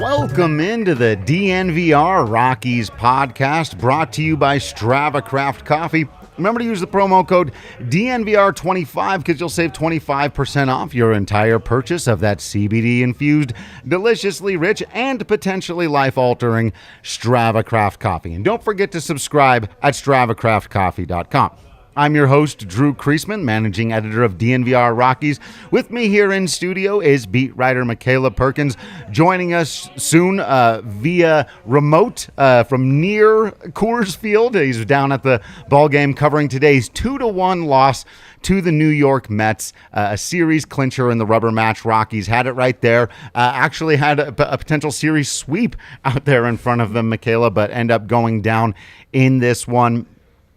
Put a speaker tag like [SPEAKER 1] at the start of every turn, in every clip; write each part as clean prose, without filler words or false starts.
[SPEAKER 1] Welcome into the DNVR Rockies podcast, brought to you by Strava Craft Coffee. Remember to use the promo code DNVR25 because you'll save 25% off your entire purchase of that CBD-infused, deliciously rich, and potentially life-altering Strava Craft Coffee. And don't forget to subscribe at StravaCraftCoffee.com. I'm your host, Drew Creasman, managing editor of DNVR Rockies. With me here in studio is beat writer Makayla Perkins, joining us soon via remote from near Coors Field. He's down at the ball game covering today's 2-1 loss to the New York Mets, a series clincher in the rubber match. Rockies had it right there. Actually had a potential series sweep out there in front of them, Makayla, but end up going down in this one.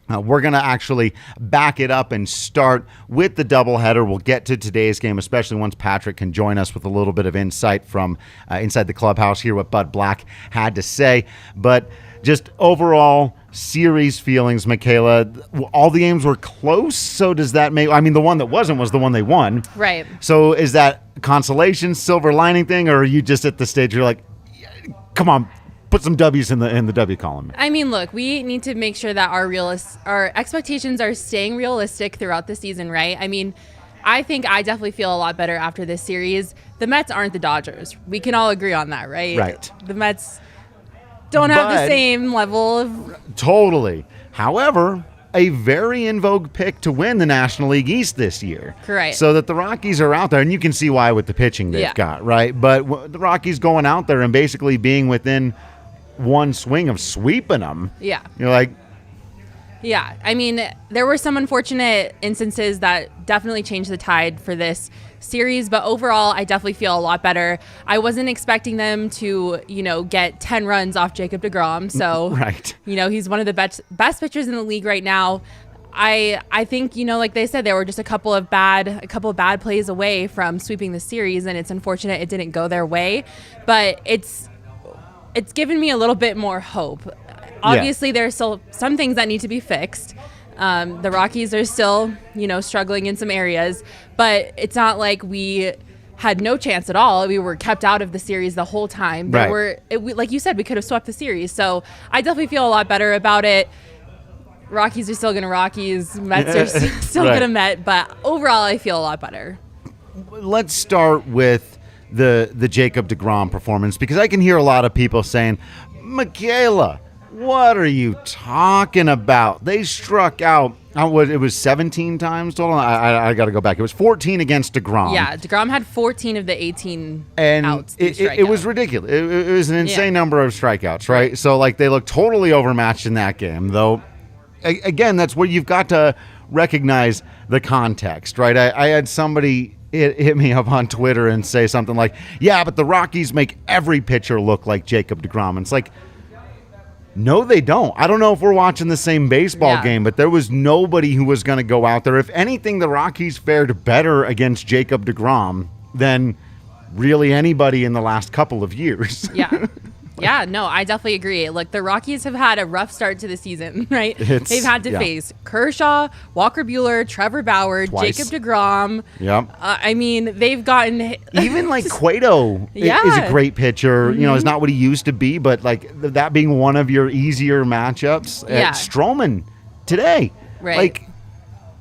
[SPEAKER 1] We're going to actually back it up and start with the doubleheader. We'll get to today's game, especially once Patrick can join us with a little bit of insight from inside the clubhouse, hear what Bud Black had to say. But just overall series feelings, Makayla, all the games were close. So does that make, I mean, the one that wasn't was the one they won.
[SPEAKER 2] Right.
[SPEAKER 1] So is that consolation, silver lining thing, or are you just at the stage you're like, come on, put some W's in the W column?
[SPEAKER 2] I mean, look, we need to make sure that our expectations are staying realistic throughout the season, right? I mean, I think I definitely feel a lot better after this series. The Mets aren't the Dodgers. We can all agree on that, right?
[SPEAKER 1] Right.
[SPEAKER 2] The Mets don't have the same level of...
[SPEAKER 1] Totally. However, a very in vogue pick to win the National League East this year.
[SPEAKER 2] Correct.
[SPEAKER 1] So that the Rockies are out there, and you can see why with the pitching they've got, right? But the Rockies going out there and basically being within one swing of sweeping them.
[SPEAKER 2] Yeah.
[SPEAKER 1] You're like...
[SPEAKER 2] Yeah. I mean, there were some unfortunate instances that definitely changed the tide for this series, but overall, I definitely feel a lot better. I wasn't expecting them to, get 10 runs off Jacob DeGrom. So,
[SPEAKER 1] right.
[SPEAKER 2] He's one of the best pitchers in the league right now. I think, like they said, there were just a couple of bad plays away from sweeping the series, and it's unfortunate it didn't go their way, but it's given me a little bit more hope. Obviously, there's still some things that need to be fixed. The Rockies are still, struggling in some areas, but it's not like we had no chance at all. We were kept out of the series the whole time. Like you said, we could have swept the series. So I definitely feel a lot better about it. Rockies are still going to Rockies. Mets are still going to Met. But overall, I feel a lot better.
[SPEAKER 1] Let's start with the Jacob DeGrom performance, because I can hear a lot of people saying, Makayla, what are you talking about? They struck out, it was 17 times total? I got to go back. It was 14 against DeGrom.
[SPEAKER 2] Yeah, DeGrom had 14 of the 18
[SPEAKER 1] and
[SPEAKER 2] outs.
[SPEAKER 1] It was ridiculous. It was an insane number of strikeouts, right? So, they looked totally overmatched in that game, though. Again, that's where you've got to recognize the context, right? I had somebody hit me up on Twitter and say something like, yeah, but the Rockies make every pitcher look like Jacob DeGrom. And it's like, no, they don't. I don't know if we're watching the same baseball game, but there was nobody who was going to go out there. If anything, the Rockies fared better against Jacob DeGrom than really anybody in the last couple of years.
[SPEAKER 2] Yeah. Yeah, no, I definitely agree. Look, the Rockies have had a rough start to the season, right? They've had to face Kershaw, Walker Buehler, Trevor Bauer,
[SPEAKER 1] Twice.
[SPEAKER 2] Jacob DeGrom.
[SPEAKER 1] Yep.
[SPEAKER 2] I mean, they've gotten...
[SPEAKER 1] Even Cueto is a great pitcher. Mm-hmm. Is not what he used to be, but that being one of your easier matchups. Stroman today.
[SPEAKER 2] Right.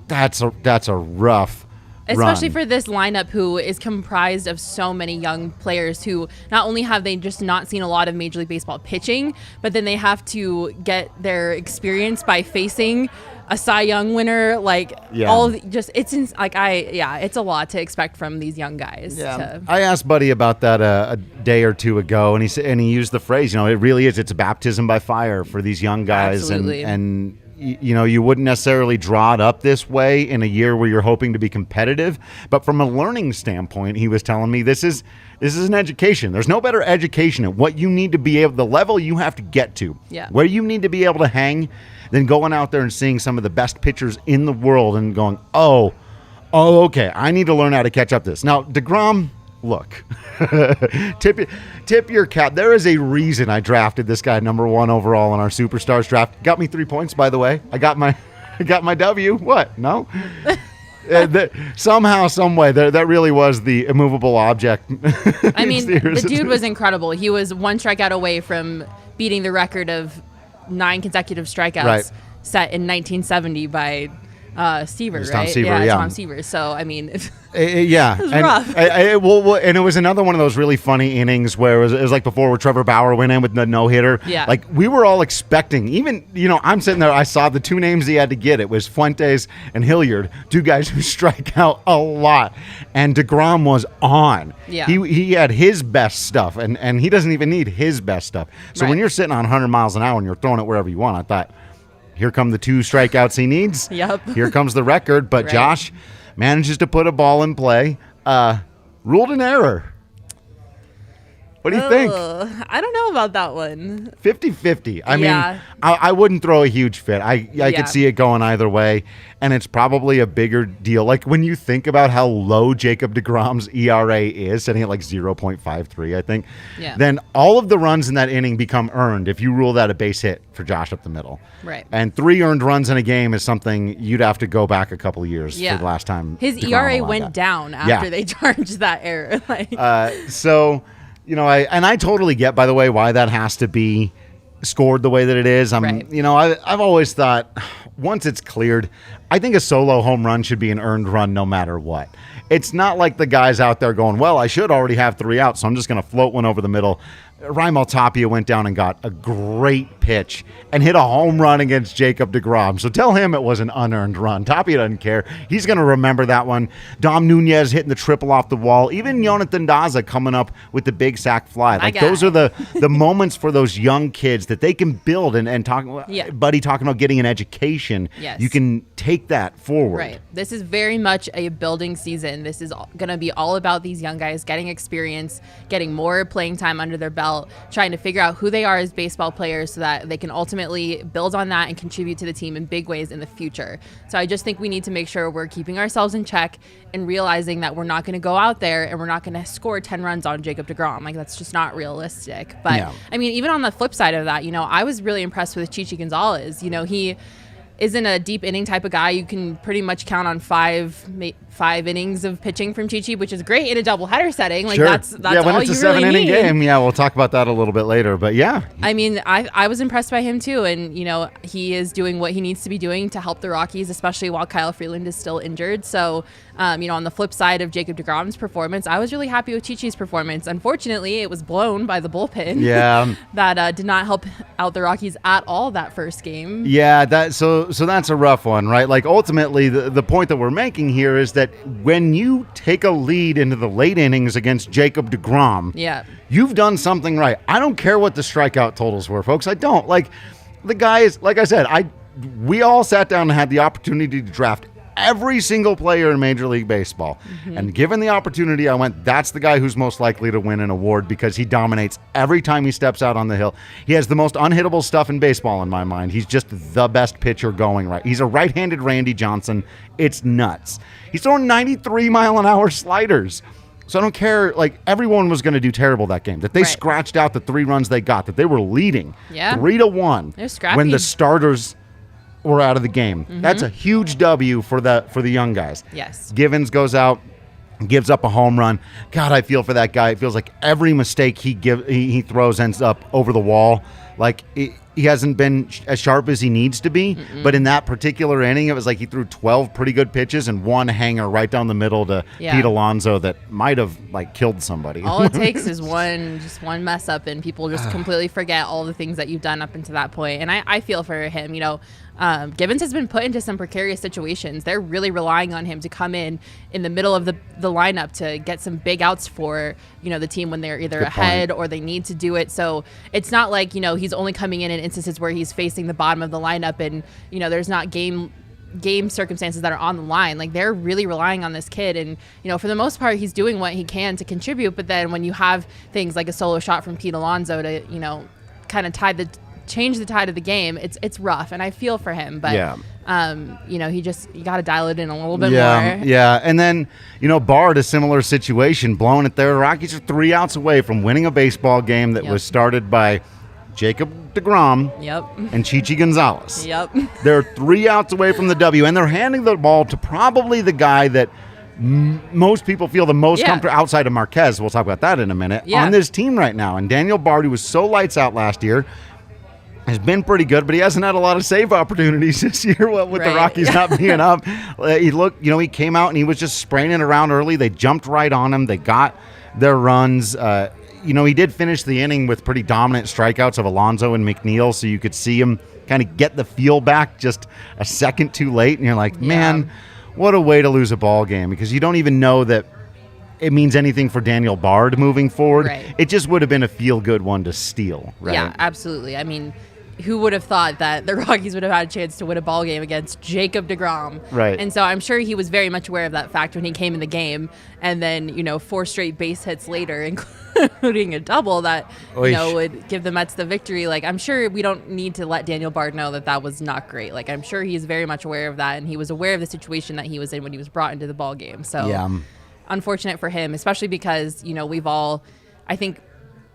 [SPEAKER 1] That's a rough
[SPEAKER 2] especially
[SPEAKER 1] run
[SPEAKER 2] for this lineup, who is comprised of so many young players who not only have they just not seen a lot of Major League Baseball pitching, but then they have to get their experience by facing a Cy Young winner. It's a lot to expect from these young guys.
[SPEAKER 1] Yeah. I asked Buddy about that a day or two ago, and he used the phrase, it really is. It's a baptism by fire for these young guys.
[SPEAKER 2] Absolutely.
[SPEAKER 1] And you wouldn't necessarily draw it up this way in a year where you're hoping to be competitive. But from a learning standpoint, he was telling me this is an education. There's no better education at what you need to be able, the level you have to get to, where you need to be able to hang, than going out there and seeing some of the best pitchers in the world and going, oh, okay, I need to learn how to catch up to this. Now, DeGrom, look, tip your cap. There is a reason I drafted this guy number 1 overall in our Superstars draft. Got me 3 points, by the way. I got my W. What? No? Somehow, some way, that really was the immovable object.
[SPEAKER 2] I mean, the dude was incredible. He was one strikeout away from beating the record of 9 consecutive strikeouts set in 1970 by Seaver, right?
[SPEAKER 1] Tom Seaver,
[SPEAKER 2] yeah, Tom Seaver. So, I mean,
[SPEAKER 1] yeah,
[SPEAKER 2] it was rough.
[SPEAKER 1] And it was another one of those really funny innings where it was like before where Trevor Bauer went in with the no-hitter.
[SPEAKER 2] Yeah.
[SPEAKER 1] Like, we were all expecting, even, I'm sitting there, I saw the 2 names he had to get. It was Fuentes and Hilliard, 2 guys who strike out a lot. And DeGrom was on.
[SPEAKER 2] Yeah.
[SPEAKER 1] He had his best stuff, and he doesn't even need his best stuff. So when you're sitting on 100 miles an hour and you're throwing it wherever you want, I thought, here come the 2 strikeouts he needs.
[SPEAKER 2] Yep.
[SPEAKER 1] Here comes the record. But Josh manages to put a ball in play. Ruled an error. What do you think?
[SPEAKER 2] I don't know about that one.
[SPEAKER 1] 50-50. I mean, I wouldn't throw a huge fit. I could see it going either way, and it's probably a bigger deal. Like, when you think about how low Jacob DeGrom's ERA is, sitting at like 0.53, I think, then all of the runs in that inning become earned if you rule that a base hit for Josh up the middle.
[SPEAKER 2] Right.
[SPEAKER 1] And 3 earned runs in a game is something you'd have to go back a couple of years for the last time.
[SPEAKER 2] His ERA went down after they charged that error.
[SPEAKER 1] So... I totally get, by the way, why that has to be scored the way that it is. I've always thought once it's cleared, I think a solo home run should be an earned run no matter what. It's not like the guys out there going, well, I should already have 3 outs, so I'm just going to float one over the middle. Raimel Tapia went down and got a great pitch and hit a home run against Jacob DeGrom. So tell him it was an unearned run. Tapia doesn't care. He's going to remember that one. Dom Nunez hitting the triple off the wall. Even Jonathan Daza coming up with the big sac fly. Like, those are the moments for those young kids that they can build and talk. Buddy talking about getting an education.
[SPEAKER 2] Yes.
[SPEAKER 1] You can take that forward.
[SPEAKER 2] Right. This is very much a building season. This is going to be all about these young guys getting experience, getting more playing time under their belt, trying to figure out who they are as baseball players so that they can ultimately build on that and contribute to the team in big ways in the future. So I just think we need to make sure we're keeping ourselves in check and realizing that we're not going to go out there and we're not going to score 10 runs on Jacob DeGrom. Like, that's just not realistic. But I mean, even on the flip side of that, I was really impressed with Chichi Gonzalez. He isn't a deep inning type of guy. You can pretty much count on 5 innings of pitching from Chichi, which is great in a doubleheader setting. Like, that's
[SPEAKER 1] when
[SPEAKER 2] all
[SPEAKER 1] it's
[SPEAKER 2] you
[SPEAKER 1] a 7-inning
[SPEAKER 2] really
[SPEAKER 1] game. Yeah, we'll talk about that a little bit later. But
[SPEAKER 2] I mean, I was impressed by him too, and he is doing what he needs to be doing to help the Rockies, especially while Kyle Freeland is still injured. So, on the flip side of Jacob DeGrom's performance, I was really happy with Chichi's performance. Unfortunately, it was blown by the bullpen.
[SPEAKER 1] Yeah,
[SPEAKER 2] that did not help out the Rockies at all that first game.
[SPEAKER 1] Yeah, so that's a rough one, right? Like, ultimately, the point that we're making here is that when you take a lead into the late innings against Jacob DeGrom, you've done something right. I don't care what the strikeout totals were, folks. I don't. Like, the guys, like I said, we all sat down and had the opportunity to draft every single player in Major League Baseball. Mm-hmm. And given the opportunity, I went, that's the guy who's most likely to win an award because he dominates every time he steps out on the hill. He has the most unhittable stuff in baseball in my mind. He's just the best pitcher going right. He's a right-handed Randy Johnson. It's nuts. He's throwing 93-mile-an-hour sliders. So I don't care. Like, everyone was going to do terrible that game. That they scratched out the 3 runs they got. That they were leading 3-1
[SPEAKER 2] They're scrappy.
[SPEAKER 1] when the starters were out of the game. Mm-hmm. That's a huge W for the young guys.
[SPEAKER 2] Yes.
[SPEAKER 1] Givens goes out, gives up a home run. God, I feel for that guy. It feels like every mistake he throws ends up over the wall. Like, he hasn't been as sharp as he needs to be. Mm-mm. But in that particular inning, it was like he threw 12 pretty good pitches and one hanger right down the middle to Pete Alonso that might have killed somebody.
[SPEAKER 2] All it takes is one mess up, and people just completely forget all the things that you've done up until that point. And I feel for him. Givens has been put into some precarious situations. They're really relying on him to come in the middle of the lineup to get some big outs for the team when they're either ahead or they need to do it. So it's not like he's only coming in instances where he's facing the bottom of the lineup and there's not game circumstances that are on the line. Like, they're really relying on this kid, and for the most part he's doing what he can to contribute. But then when you have things like a solo shot from Pete Alonso to kind of change the tide of the game, it's rough, and I feel for him. But you got to dial it in a little bit more.
[SPEAKER 1] Yeah, and then Bard, a similar situation, blowing it there. The Rockies are 3 outs away from winning a baseball game that was started by Jacob DeGrom,
[SPEAKER 2] Yep.
[SPEAKER 1] and Chichi Gonzalez.
[SPEAKER 2] Yep.
[SPEAKER 1] They're 3 outs away from the W, and they're handing the ball to probably the guy that most people feel the most comfortable outside of Marquez. We'll talk about that in a minute. On this team right now. And Daniel Bard, who was so lights out last year, has been pretty good, but he hasn't had a lot of save opportunities this year with the Rockies not being up. He came out and he was just spraying it around early. They jumped right on him. They got their runs. He did finish the inning with pretty dominant strikeouts of Alonso and McNeil, so you could see him kind of get the feel back just a second too late. And you're like, man, what a way to lose a ball game, because you don't even know that it means anything for Daniel Bard moving forward.
[SPEAKER 2] Right.
[SPEAKER 1] It just would have been a feel-good one to steal, right?
[SPEAKER 2] Yeah, absolutely. I mean, who would have thought that the Rockies would have had a chance to win a ball game against Jacob DeGrom?
[SPEAKER 1] Right.
[SPEAKER 2] And so I'm sure he was very much aware of that fact when he came in the game. And then, 4 straight base hits later, including a double that, would give the Mets the victory. Like, I'm sure we don't need to let Daniel Bard know that was not great. Like, I'm sure he's very much aware of that, and he was aware of the situation that he was in when he was brought into the ball game. So unfortunate for him, especially because, we've all, I think,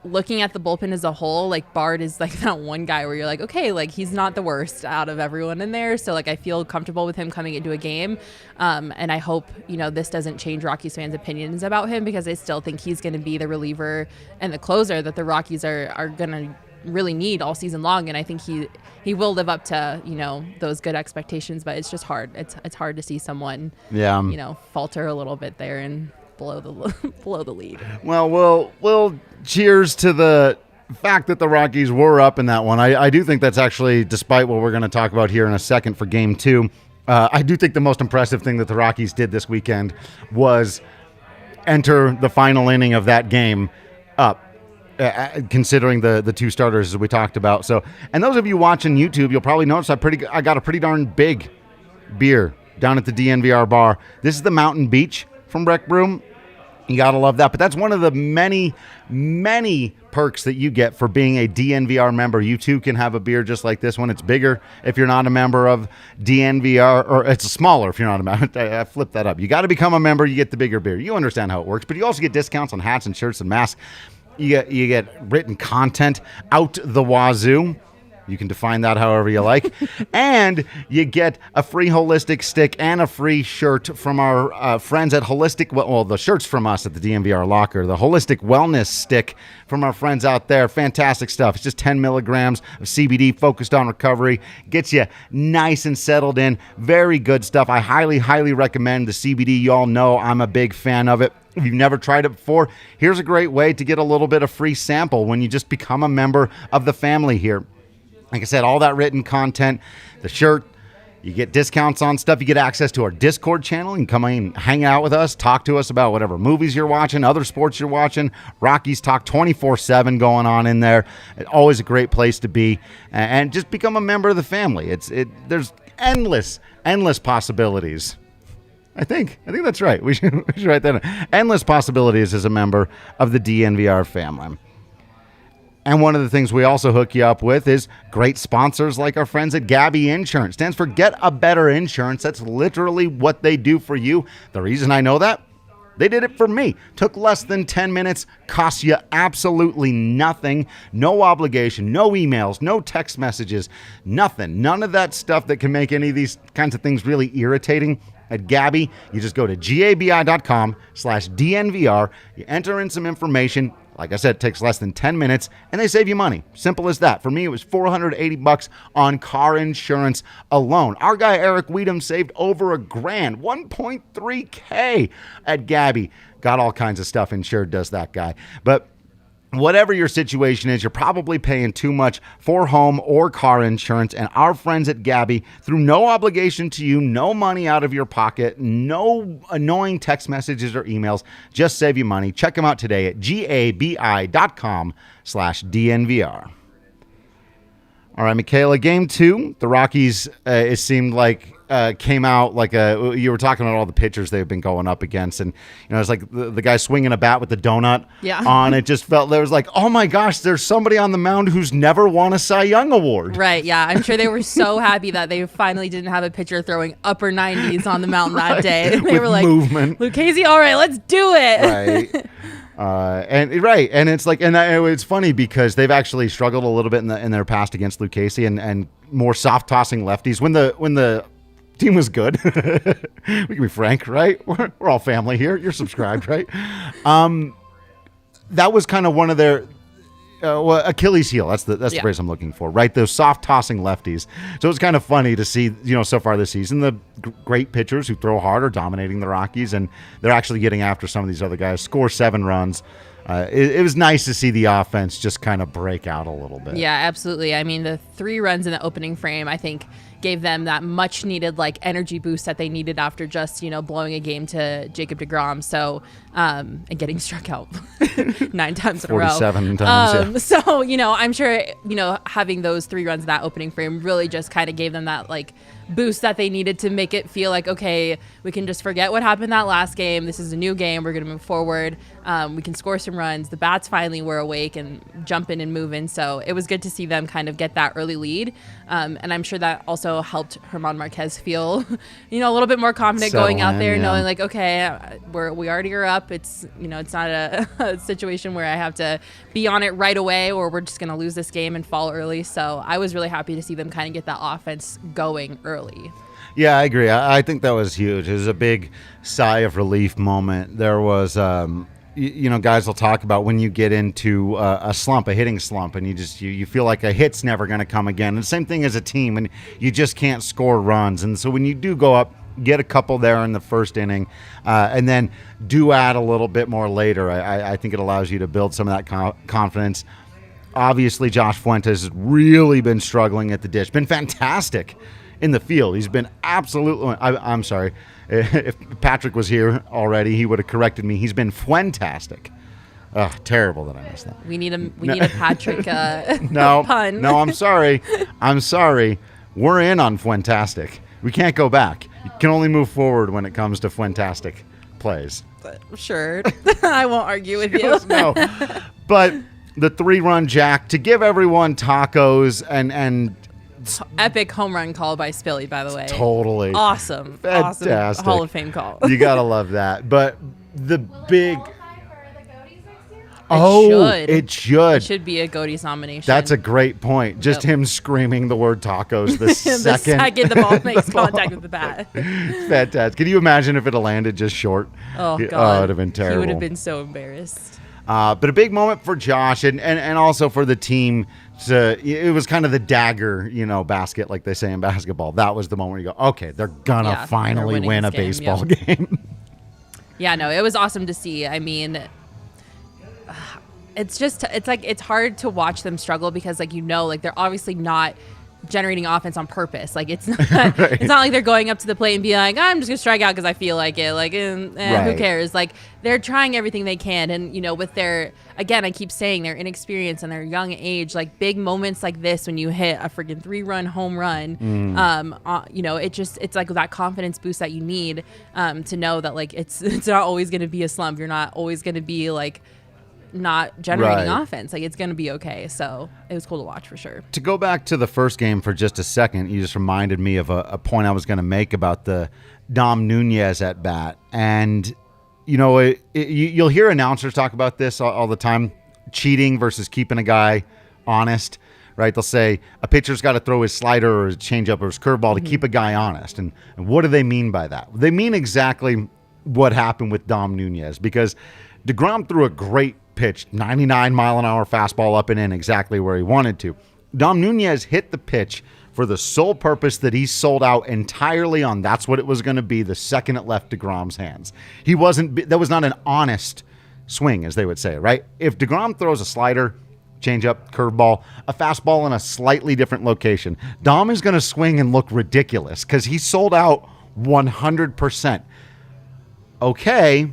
[SPEAKER 2] looking at the bullpen as a whole, like Bard is like that one guy where you're like, okay, like he's not the worst out of everyone in there. So like I feel comfortable with him coming into a game. And I hope, this doesn't change Rockies fans' opinions about him, because I still think he's going to be the reliever and the closer that the Rockies are going to really need all season long. And I think he will live up to, those good expectations, but it's just hard. It's hard to see someone, falter a little bit there and below the lead.
[SPEAKER 1] Well, we'll cheers to the fact that the Rockies were up in that one. I do think that's actually, despite what we're going to talk about here in a second for Game 2, I do think the most impressive thing that the Rockies did this weekend was enter the final inning of that game up, considering the 2 starters as we talked about. So, and those of you watching YouTube, you'll probably notice I got a pretty darn big beer down at the DNVR bar. This is the Mountain Beach from Rec Broom. You got to love that. But that's one of the many, many perks that you get for being a DNVR member. You too can have a beer just like this one. It's bigger if you're not a member of DNVR, or it's smaller if you're not a member. I flipped that up. You got to become a member. You get the bigger beer. You understand how it works. But you also get discounts on hats and shirts and masks. You get written content out the wazoo. You can define that however you like. And you get a free Holistic stick and a free shirt from our friends at Holistic. Well, the shirt's from us at the DNVR Locker. The Holistic Wellness stick from our friends out there. Fantastic stuff. It's just 10 milligrams of CBD focused on recovery. Gets you nice and settled in. Very good stuff. I highly, highly recommend the CBD. You all know I'm a big fan of it. If you've never tried it before, here's a great way to get a little bit of free sample when you just become a member of the family here. Like I said, all that written content, the shirt, you get discounts on stuff. You get access to our Discord channel. You can come in and hang out with us, talk to us about whatever movies you're watching, other sports you're watching. Rockies Talk 24/7 going on in there. Always a great place to be. And just become a member of the family. There's endless possibilities. I think that's right. We should write that in. Endless possibilities as a member of the DNVR family. And one of the things we also hook you up with is great sponsors like our friends at Gabby Insurance. Stands for Get a Better Insurance. That's literally what they do for you. The reason I know that, they did it for me. Took less than 10 minutes, cost you absolutely nothing. No obligation, no emails, no text messages, nothing. None of that stuff that can make any of these kinds of things really irritating. At Gabby, you just go to gabi.com/DNVR. You enter in some information. Like I said, it takes less than 10 minutes, and they save you money. Simple as that. For me, it was $480 on car insurance alone. Our guy Eric Weedham saved over $1,000, $1.3K at Gabby. Got all kinds of stuff insured, does that guy. But whatever your situation is, you're probably paying too much for home or car insurance, and our friends at Gabby, through no obligation to you, no money out of your pocket, no annoying text messages or emails, just save you money. Check them out today at gabi.com/DNVR. All right, Makayla, Game 2, the Rockies, it seemed like, came out like you were talking about all the pitchers they've been going up against, and it's like the guy swinging a bat with the donut on. It just felt there was like, oh my gosh, there's somebody on the mound who's never won a Cy Young award.
[SPEAKER 2] Right? Yeah, I'm sure they were so happy that they finally didn't have a pitcher throwing upper 90s on the mound that day. They were like, movement. Lucchese, all right, let's do it.
[SPEAKER 1] Right. And it's like, and it's funny because they've actually struggled a little bit in their past against Luke Casey and more soft tossing lefties when the team was good. We can be frank, right? We're all family here. You're subscribed, right? That was kind of one of their Achilles heel. That's the phrase I'm looking for, right? Those soft tossing lefties. So it's kind of funny to see, so far this season, the great pitchers who throw hard are dominating the Rockies, and they're actually getting after some of these other guys. Score 7 runs. It was nice to see the offense just kind of break out a little bit.
[SPEAKER 2] Yeah, absolutely. I mean, the 3 runs in the opening frame, I think, gave them that much needed energy boost that they needed after just, blowing a game to Jacob DeGrom. So, and getting struck out 9 times in a row.
[SPEAKER 1] 47 times, yeah.
[SPEAKER 2] So, I'm sure, having those 3 runs in that opening frame really just kind of gave them that boost that they needed to make it feel like, okay, we can just forget what happened that last game. This is a new game. We're going to move forward. We can score some runs. The bats finally were awake and jumping and moving. So it was good to see them kind of get that early lead. And I'm sure that also helped German Marquez feel, a little bit more confident going out there, knowing okay, we already are up. It's, it's not a situation where I have to be on it right away or we're just going to lose this game and fall early. So I was really happy to see them kind of get that offense going early.
[SPEAKER 1] Yeah, I agree. I think that was huge. It was a big sigh of relief moment. There was, guys will talk about when you get into a slump, a hitting slump, and you feel like a hit's never going to come again. And the same thing as a team, and you just can't score runs. And so when you do go up, get a couple there in the first inning, and then do add a little bit more later, I think it allows you to build some of that confidence. Obviously, Josh Fuentes has really been struggling at the dish. Been fantastic in the field. He's been absolutely... I'm sorry. If Patrick was here already, he would have corrected me. He's been fantastic. Terrible that I missed that.
[SPEAKER 2] We need a Patrick pun.
[SPEAKER 1] No, I'm sorry. We're in on Fuentastic. We can't go back. You can only move forward when it comes to Fuentastic plays.
[SPEAKER 2] Sure. I won't argue with you.
[SPEAKER 1] No. But the 3-run jack to give everyone tacos and
[SPEAKER 2] epic home run call by Spilly, by the way.
[SPEAKER 1] Totally.
[SPEAKER 2] Awesome.
[SPEAKER 1] Fantastic.
[SPEAKER 2] Awesome Hall of Fame call.
[SPEAKER 1] You got to love that. But the big... It should.
[SPEAKER 2] It should be a Goaties nomination.
[SPEAKER 1] That's a great point. Just him screaming the word tacos the second
[SPEAKER 2] the ball makes contact with the bat.
[SPEAKER 1] Fantastic. Can you imagine if it had landed just short?
[SPEAKER 2] Oh, God.
[SPEAKER 1] It would have been terrible.
[SPEAKER 2] He would have been so embarrassed.
[SPEAKER 1] But a big moment for Josh and also for the team. It was kind of the dagger, basket, like they say in basketball. That was the moment where you go, okay, they're going to finally win a baseball game.
[SPEAKER 2] Yeah, no, it was awesome to see. I mean... It's hard to watch them struggle because they're obviously not generating offense on purpose. It's not
[SPEAKER 1] right.
[SPEAKER 2] It's not like they're going up to the plate and being like, I'm just gonna strike out because I feel like it. Right. Who cares? They're trying everything they can, and with their, again, I keep saying, their inexperience and their young age, big moments like this when you hit a freaking 3-run home run, it's like that confidence boost that you need to know that it's not always gonna be a slump. You're not always gonna be not generating offense. It's going to be okay. So it was cool to watch for sure.
[SPEAKER 1] To go back to the first game for just a second, you just reminded me of a point I was going to make about the Dom Nunez at bat. And, you'll hear announcers talk about this all the time, cheating versus keeping a guy honest, right? They'll say a pitcher's got to throw his slider or his changeup or his curveball to keep a guy honest. And what do they mean by that? They mean exactly what happened with Dom Nunez, because DeGrom threw a great pitch, 99-mile-an-hour fastball up and in exactly where he wanted to. Dom Nunez hit the pitch for the sole purpose that he sold out entirely on. That's what it was going to be the second it left DeGrom's hands. That was not an honest swing, as they would say, right? If DeGrom throws a slider, changeup, curveball, a fastball in a slightly different location, Dom is going to swing and look ridiculous because he sold out 100%. Okay,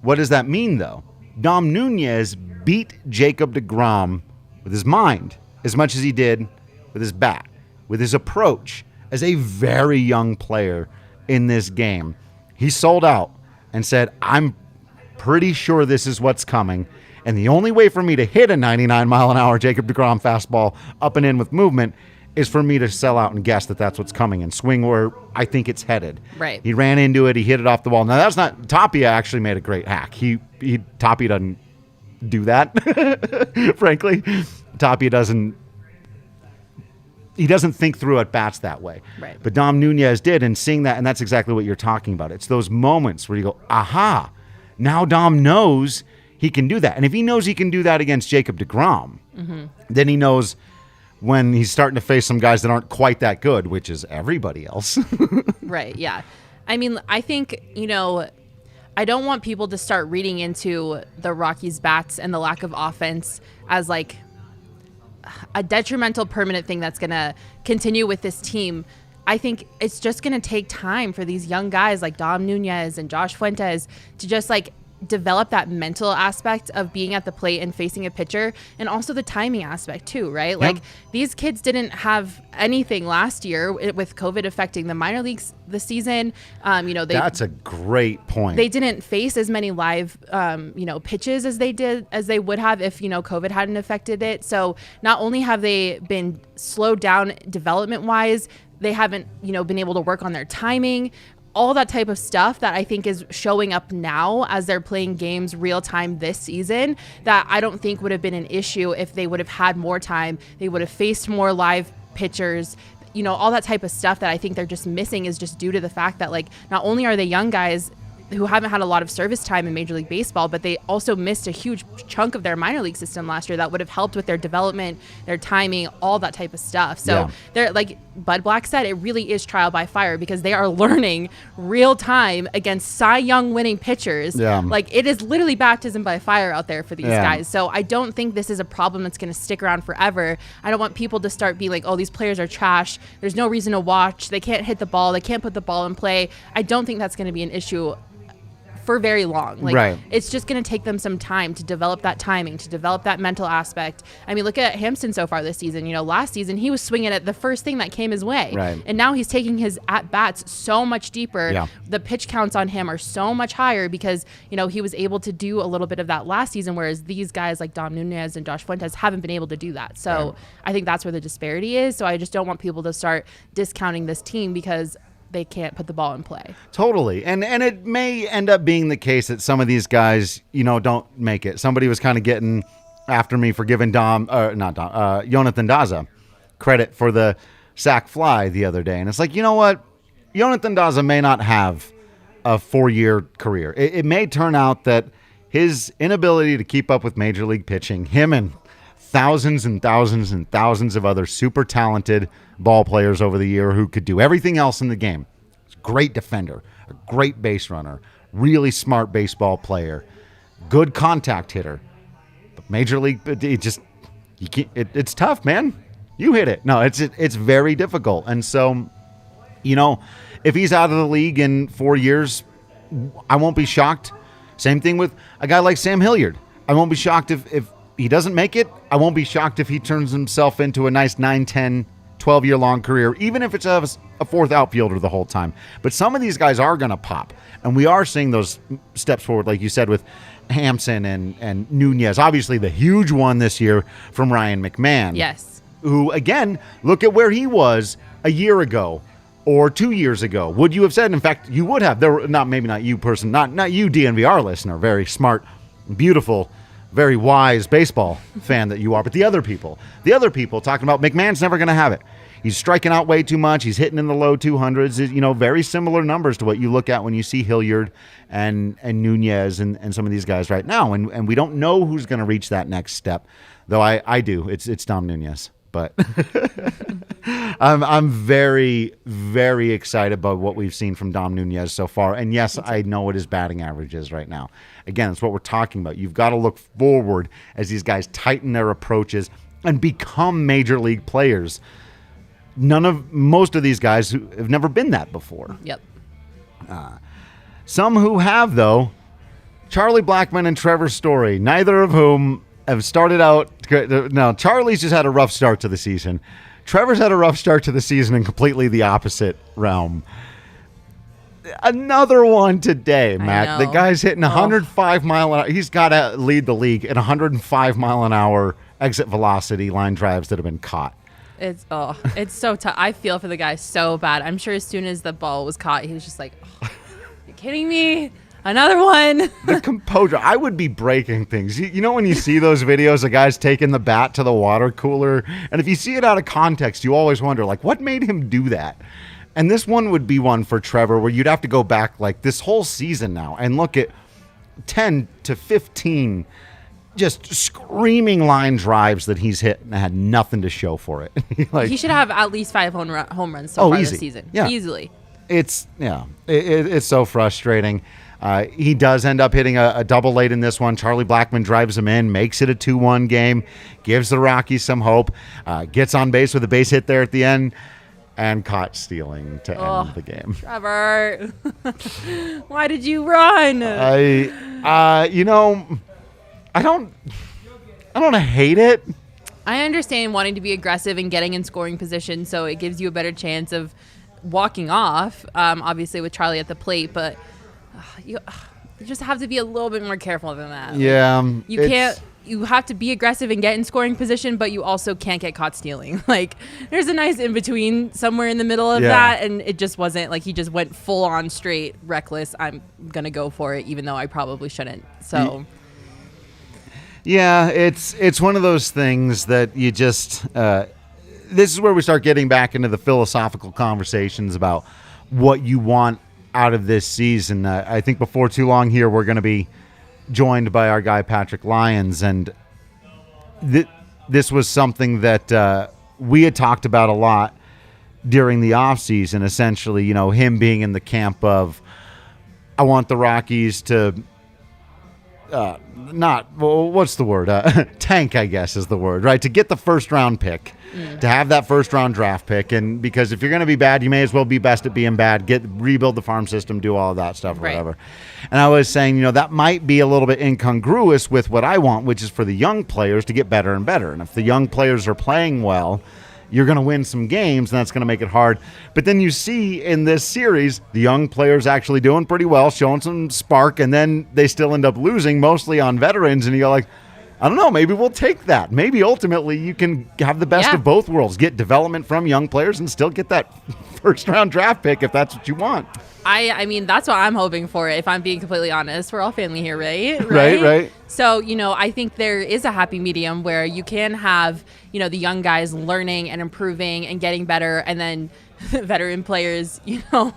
[SPEAKER 1] what does that mean, though? Dom Nunez beat Jacob DeGrom with his mind as much as he did with his bat, with his approach as a very young player in this game. He sold out and said, I'm pretty sure this is what's coming, and the only way for me to hit a 99-mile-an-hour Jacob DeGrom fastball up and in with movement is for me to sell out and guess that that's what's coming and swing where I think it's headed.
[SPEAKER 2] Right.
[SPEAKER 1] He ran into it. He hit it off the wall. Now, that's not... Tapia actually made a great hack. Tapia doesn't do that, frankly. Tapia doesn't think through at bats that way.
[SPEAKER 2] Right.
[SPEAKER 1] But Dom Nunez did, and seeing that, and that's exactly what you're talking about. It's those moments where you go, aha, now Dom knows he can do that. And if he knows he can do that against Jacob DeGrom, then he knows when he's starting to face some guys that aren't quite that good, which is everybody else.
[SPEAKER 2] Right, yeah. I mean, I think, I don't want people to start reading into the Rockies' bats and the lack of offense as like a detrimental permanent thing that's going to continue with this team. I think it's just going to take time for these young guys like Dom Nunez and Josh Fuentes to just like develop that mental aspect of being at the plate and facing a pitcher, and also the timing aspect too, right?
[SPEAKER 1] Yep.
[SPEAKER 2] Like these kids didn't have anything last year with COVID affecting the minor leagues this season.
[SPEAKER 1] That's a great point.
[SPEAKER 2] They didn't face as many live, pitches as they would have if, COVID hadn't affected it. So not only have they been slowed down development wise, they haven't, been able to work on their timing, all that type of stuff that I think is showing up now as they're playing games real time this season that I don't think would have been an issue if they would have had more time. They would have faced more live pitchers, all that type of stuff that I think they're just missing is just due to the fact that like not only are they young guys who haven't had a lot of service time in Major League Baseball, but they also missed a huge chunk of their minor league system last year that would have helped with their development, their timing, all that type of stuff. So they're like Bud Black said, it really is trial by fire because they are learning real time against Cy Young winning pitchers. Yeah. Like it is literally baptism by fire out there for these guys. So I don't think this is a problem that's going to stick around forever. I don't want people to start being like, oh, these players are trash. There's no reason to watch. They can't hit the ball. They can't put the ball in play. I don't think that's going to be an issue for very long. Like it's just going to take them some time to develop that timing, to develop that mental aspect. I mean, look at Hampson so far this season. Last season he was swinging at the first thing that came his way. Right. And now he's taking his at-bats so much deeper. Yeah. The pitch counts on him are so much higher because, he was able to do a little bit of that last season, whereas these guys like Dom Nunez and Josh Fuentes haven't been able to do that. So I think that's where the disparity is. So I just don't want people to start discounting this team because they can't put the ball in play. Totally.
[SPEAKER 1] And it may end up being the case that some of these guys, don't make it. Somebody was kind of getting after me for giving Jonathan Daza credit for the sac fly the other day. And it's like, you know what? Jonathan Daza may not have a 4-year career. It may turn out that his inability to keep up with Major League pitching, him and thousands and thousands and thousands of other super talented ball players over the year who could do everything else in the game. Great defender, a great base runner, really smart baseball player, good contact hitter. But Major League, it's tough, man. You hit it. No, it's very difficult. And so, if he's out of the league in 4 years, I won't be shocked. Same thing with a guy like Sam Hilliard. I won't be shocked if he doesn't make it. I won't be shocked if he turns himself into a nice 9, 10, 12-year-long career, even if it's a fourth outfielder the whole time. But some of these guys are going to pop, and we are seeing those steps forward, like you said, with Hampson and Nunez. Obviously, the huge one this year from Ryan McMahon.
[SPEAKER 2] Yes.
[SPEAKER 1] Who, again, look at where he was a year ago or 2 years ago. Would you have said, in fact, you would have, maybe not you person, not you DNVR listener, very smart, beautiful, very wise baseball fan that you are, but the other people talking about McMahon's never going to have it. He's striking out way too much. He's hitting in the low 200s, very similar numbers to what you look at when you see Hilliard and Nunez and some of these guys right now. And we don't know who's going to reach that next step, though I do. It's Dom Nunez. But I'm very, very excited about what we've seen from Dom Nunez so far. And yes, I know what his batting average is right now. Again, it's what we're talking about. You've got to look forward as these guys tighten their approaches and become major league players. Most of these guys who have never been that before.
[SPEAKER 2] Yep.
[SPEAKER 1] Some who have, though, Charlie Blackmon and Trevor Story, neither of whom have started out. Now, Charlie's just had a rough start to the season. Trevor's had a rough start to the season in completely the opposite realm. Another one today, Matt. The guy's hitting 105 mile an hour. He's got to lead the league at 105 mile an hour exit velocity line drives that have been caught.
[SPEAKER 2] It's so tough. I feel for the guy so bad. I'm sure as soon as the ball was caught, he was just like, "You kidding me? Another one.
[SPEAKER 1] The composure. I would be breaking things. You know when you see those videos of guys taking the bat to the water cooler, and if you see it out of context, you always wonder, like, what made him do that? And this one would be one for Trevor where you'd have to go back like this whole season now and look at 10 to 15 just screaming line drives that he's hit and had nothing to show for it.
[SPEAKER 2] He should have at least 5 home runs so far
[SPEAKER 1] easy.
[SPEAKER 2] this season.
[SPEAKER 1] Yeah.
[SPEAKER 2] Easily.
[SPEAKER 1] It's so frustrating. He does end up hitting a double late in this one. Charlie Blackmon drives him in, makes it a 2-1 game, gives the Rockies some hope, gets on base with a base hit there at the end, and caught stealing to end the game.
[SPEAKER 2] Trevor, why did you run?
[SPEAKER 1] I don't hate it.
[SPEAKER 2] I understand wanting to be aggressive and getting in scoring position, so it gives you a better chance of walking off, obviously with Charlie at the plate, but you just have to be a little bit more careful than that.
[SPEAKER 1] Yeah.
[SPEAKER 2] You have to be aggressive and get in scoring position, but you also can't get caught stealing. Like, there's a nice in-between somewhere in the middle of that, and it just wasn't, like, he just went full-on straight, reckless, I'm going to go for it, even though I probably shouldn't. So...
[SPEAKER 1] Yeah, it's one of those things that you just this is where we start getting back into the philosophical conversations about what you want out of this season. I think before too long here we're going to be joined by our guy Patrick Lyons, and this was something that we had talked about a lot during the offseason, essentially, you know, him being in the camp of I want the Rockies to what's the word? Tank, I guess, is the word, right? To get the first round pick, to have that first round draft pick. And because if you're going to be bad, you may as well be best at being bad, rebuild the farm system, do all of that stuff, or whatever. And I was saying, you know, that might be a little bit incongruous with what I want, which is for the young players to get better and better. And if the young players are playing well, you're going to win some games, and that's going to make it hard. But then you see in this series, the young players actually doing pretty well, showing some spark, and then they still end up losing, mostly on veterans. And you go like, I don't know, maybe we'll take that. Maybe ultimately you can have the best of both worlds, get development from young players and still get that first-round draft pick if that's what you want.
[SPEAKER 2] I mean, that's what I'm hoping for, if I'm being completely honest. We're all family here, right?
[SPEAKER 1] Right.
[SPEAKER 2] So, you know, I think there is a happy medium where you can have, you know, the young guys learning and improving and getting better, and then veteran players, you know,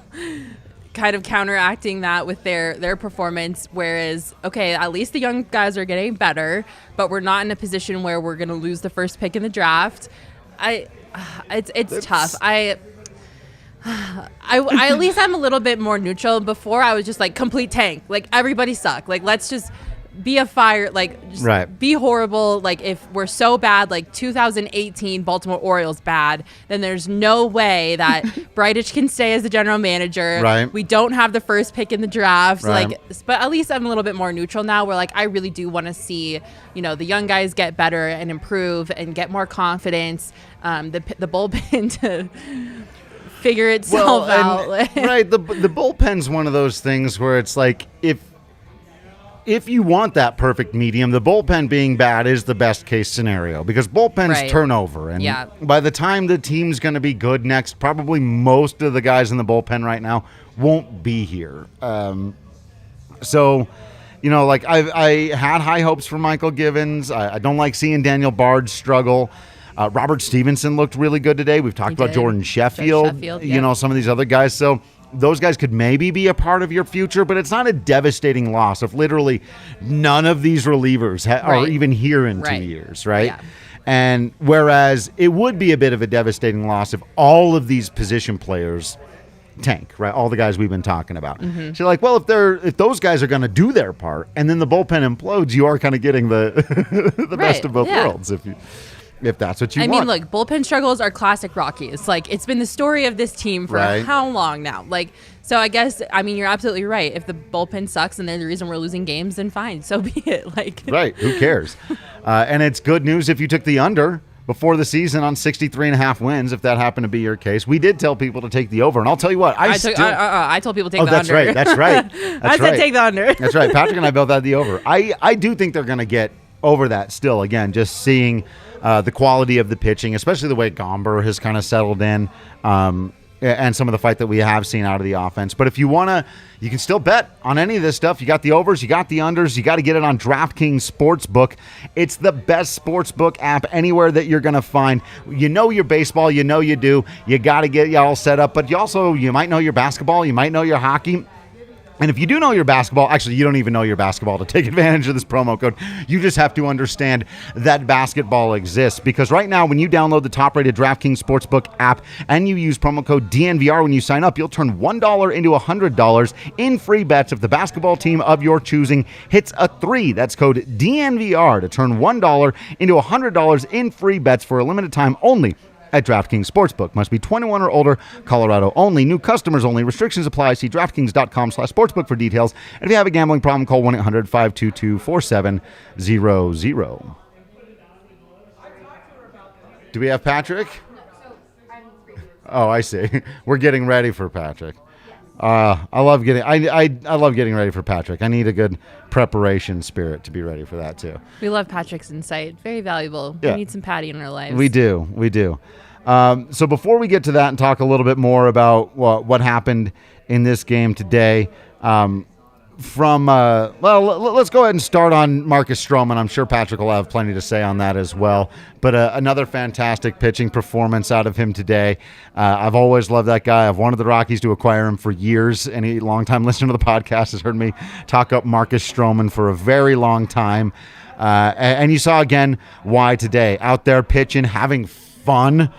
[SPEAKER 2] kind of counteracting that with their performance. Whereas, okay, at least the young guys are getting better, but we're not in a position where we're going to lose the first pick in the draft. It's tough. I at least I'm a little bit more neutral. Before I was just like complete tank, like everybody sucked, like let's just be a fire, like just be horrible. Like if we're so bad, like 2018 Baltimore Orioles bad, then there's no way that Bridich can stay as the general manager. We don't have the first pick in the draft. Like, but at least I'm a little bit more neutral now, where like I really do want to see, you know, the young guys get better and improve and get more confidence. The bullpen to figure itself out.
[SPEAKER 1] The bullpen's one of those things where it's like if you want that perfect medium, the bullpen being bad is the best case scenario, because bullpens turn over, and by the time the team's going to be good next, probably most of the guys in the bullpen right now won't be here. So, you know, like I had high hopes for Michael Givens. I don't like seeing Daniel Bard struggle. Robert Stevenson looked really good today. We've talked about Jordan Sheffield, you know, some of these other guys. So those guys could maybe be a part of your future, but it's not a devastating loss if literally none of these relievers are even here in 2 years, right? Yeah. And whereas it would be a bit of a devastating loss if all of these position players tank, right? All the guys we've been talking about. So you're like, well, if those guys are going to do their part and then the bullpen implodes, you are kind of getting the best of both worlds if that's what you want.
[SPEAKER 2] I mean, look, bullpen struggles are classic Rockies. Like, it's been the story of this team for how long now? Like, so I guess, I mean, you're absolutely right. If the bullpen sucks and they're the reason we're losing games, then fine, so be it. Like,
[SPEAKER 1] who cares? And it's good news if you took the under before the season on 63.5 wins, if that happened to be your case. We did tell people to take the over, and I'll tell you what, I
[SPEAKER 2] told people to take the under.
[SPEAKER 1] That's right.
[SPEAKER 2] I said take the under.
[SPEAKER 1] That's right. Patrick and I both had the over. I do think they're going to get over that still. Again, just seeing the quality of the pitching, especially the way Gomber has kind of settled in. and some of the fight that we have seen out of the offense. But if you want to, you can still bet on any of this stuff. You got the overs, you got the unders, you got to get it on DraftKings Sportsbook. It's the best sportsbook app anywhere that you're going to find. You know your baseball, you know you do. You got to get you all set up, but you might know your basketball, you might know your hockey. And if you do know your basketball, actually, you don't even know your basketball to take advantage of this promo code. You just have to understand that basketball exists. Because right now, when you download the top-rated DraftKings Sportsbook app and you use promo code DNVR when you sign up, you'll turn $1 into $100 in free bets if the basketball team of your choosing hits a 3. That's code DNVR to turn $1 into $100 in free bets for a limited time only at DraftKings Sportsbook. Must be 21 or older. Colorado only. New customers only. Restrictions apply. See DraftKings.com/sportsbook for details. And if you have a gambling problem, call 1-800-522-4700. Do we have Patrick? Oh, I see. We're getting ready for Patrick. I love getting ready for Patrick. I need a good preparation spirit to be ready for that too.
[SPEAKER 2] We love Patrick's insight. Very valuable.
[SPEAKER 1] Yeah.
[SPEAKER 2] We need some Patty in our lives.
[SPEAKER 1] We do. So before we get to that and talk a little bit more about what happened in this game today, let's go ahead and start on Marcus Stroman. I'm sure Patrick will have plenty to say on that as well. But another fantastic pitching performance out of him today. I've always loved that guy. I've wanted the Rockies to acquire him for years. Any longtime listener to the podcast has heard me talk up Marcus Stroman for a very long time. And you saw again why today. Out there pitching, having fun.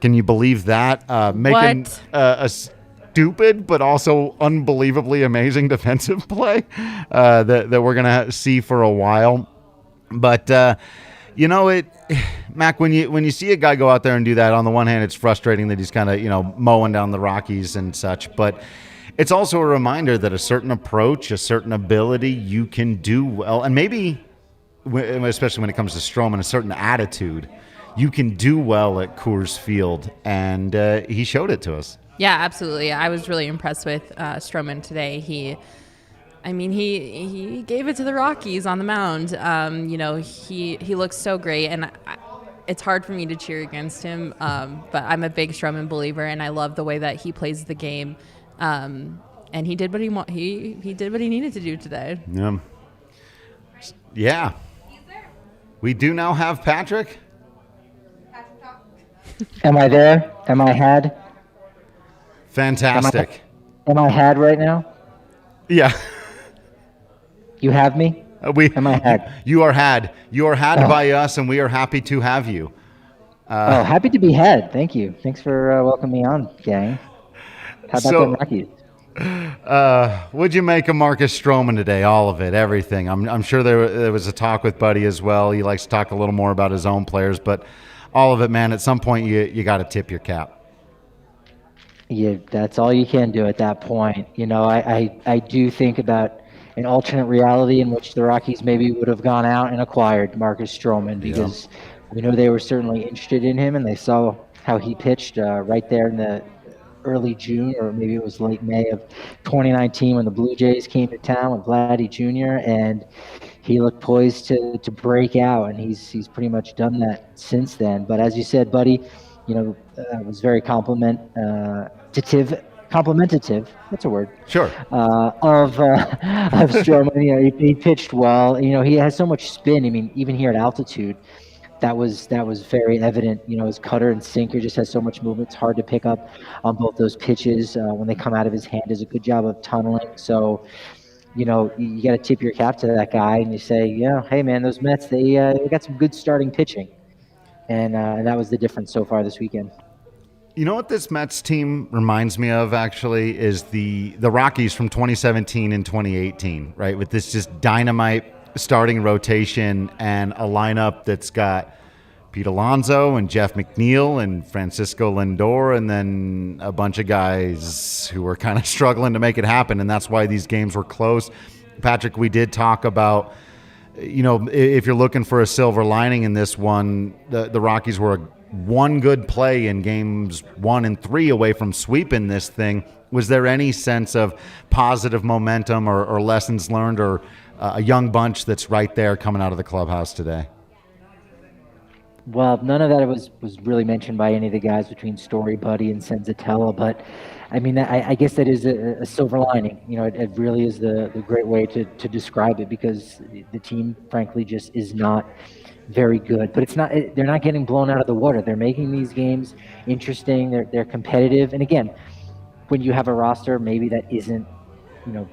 [SPEAKER 1] Can you believe that? Making a stupid but also unbelievably amazing defensive play that we're going to see for a while. But, Mac, when you see a guy go out there and do that, on the one hand, it's frustrating that he's kind of, mowing down the Rockies and such. But it's also a reminder that a certain approach, a certain ability, you can do well. And maybe, especially when it comes to Stroman, a certain attitude, you can do well at Coors Field. And he showed it to us.
[SPEAKER 2] Yeah, absolutely. I was really impressed with Stroman today. He gave it to the Rockies on the mound. He looks so great, and it's hard for me to cheer against him. But I'm a big Stroman believer, and I love the way that he plays the game. And he did what he did what he needed to do today.
[SPEAKER 1] Yeah. We do now have Patrick.
[SPEAKER 3] Am I there? Am I had?
[SPEAKER 1] Fantastic.
[SPEAKER 3] Am I had right now?
[SPEAKER 1] Yeah.
[SPEAKER 3] You have me? Am I had?
[SPEAKER 1] You are had. You are had by us, and we are happy to have you.
[SPEAKER 3] Happy to be had. Thank you. Thanks for welcoming me on, gang. How about the Rockies?
[SPEAKER 1] What'd you make of Marcus Stroman today? All of it, everything. I'm sure there was a talk with Buddy as well. He likes to talk a little more about his own players, but all of it, man, at some point you got to tip your cap.
[SPEAKER 3] Yeah, that's all you can do at that point. I do think about an alternate reality in which the Rockies maybe would have gone out and acquired Marcus Stroman because we know they were certainly interested in him, and they saw how he pitched right there in the early June, or maybe it was late May of 2019 when the Blue Jays came to town with Vladdy Jr., and he looked poised to break out, and he's pretty much done that since then. But as you said, Buddy, was very complimentative. That's a word.
[SPEAKER 1] Sure.
[SPEAKER 3] Of Stroman. He pitched well. He has so much spin. I mean, even here at altitude, that was very evident. His cutter and sinker just has so much movement. It's hard to pick up on both those pitches when they come out of his hand. Does a good job of tunneling. So, you got to tip your cap to that guy, and you say, hey man, those Mets, they got some good starting pitching. And that was the difference so far this weekend.
[SPEAKER 1] You know what this Mets team reminds me of, actually, is the Rockies from 2017 and 2018, right? With this just dynamite starting rotation and a lineup that's got Pete Alonso and Jeff McNeil and Francisco Lindor, and then a bunch of guys who were kind of struggling to make it happen, and that's why these games were close. Patrick, we did talk about, if you're looking for a silver lining in this one, the Rockies were one good play in games 1 and 3 away from sweeping this thing. Was there any sense of positive momentum or lessons learned, or a young bunch that's right there coming out of the clubhouse today?
[SPEAKER 3] Well, none of that was really mentioned by any of the guys between Story, Buddy, and Senzatella. But I mean, I guess that is a silver lining. It really is the great way to describe it, because the team, frankly, just is not very good. But they're not getting blown out of the water. They're making these games interesting. They're competitive. And again, when you have a roster maybe that isn't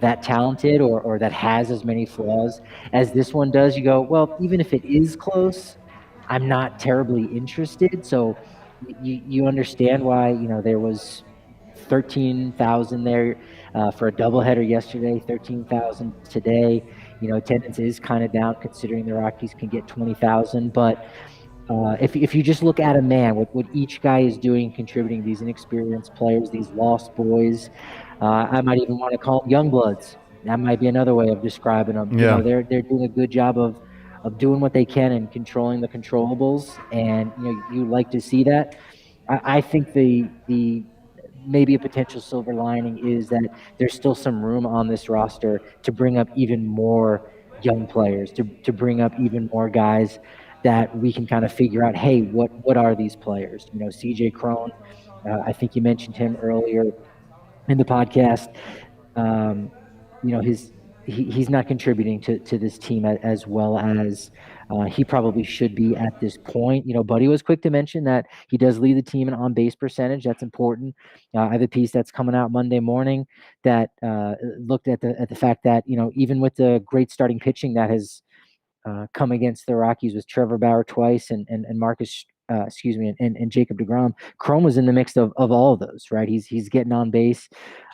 [SPEAKER 3] that talented, or that has as many flaws as this one does, you go, well, even if it is close, I'm not terribly interested. So you understand why there was 13,000 there for a doubleheader yesterday, 13,000 today. Attendance is kind of down considering the Rockies can get 20,000, but if you just look at a man, what each guy is doing, contributing, these inexperienced players, these lost boys, I might even want to call them young bloods. That might be another way of describing them.
[SPEAKER 1] Yeah.
[SPEAKER 3] They're doing a good job of doing what they can and controlling the controllables, and you like to see that. I think the maybe a potential silver lining is that there's still some room on this roster to bring up even more young players, to bring up even more guys that we can kind of figure out, hey, what are these players? CJ Crone, I think you mentioned him earlier in the podcast. He's not contributing to this team as well as he probably should be at this point. Buddy was quick to mention that he does lead the team in on base percentage. That's important. I have a piece that's coming out Monday morning that looked at the fact that even with the great starting pitching that has come against the Rockies with Trevor Bauer twice and Marcus, and Jacob DeGrom. Chrome was in the mix of all of those, right? He's getting on base,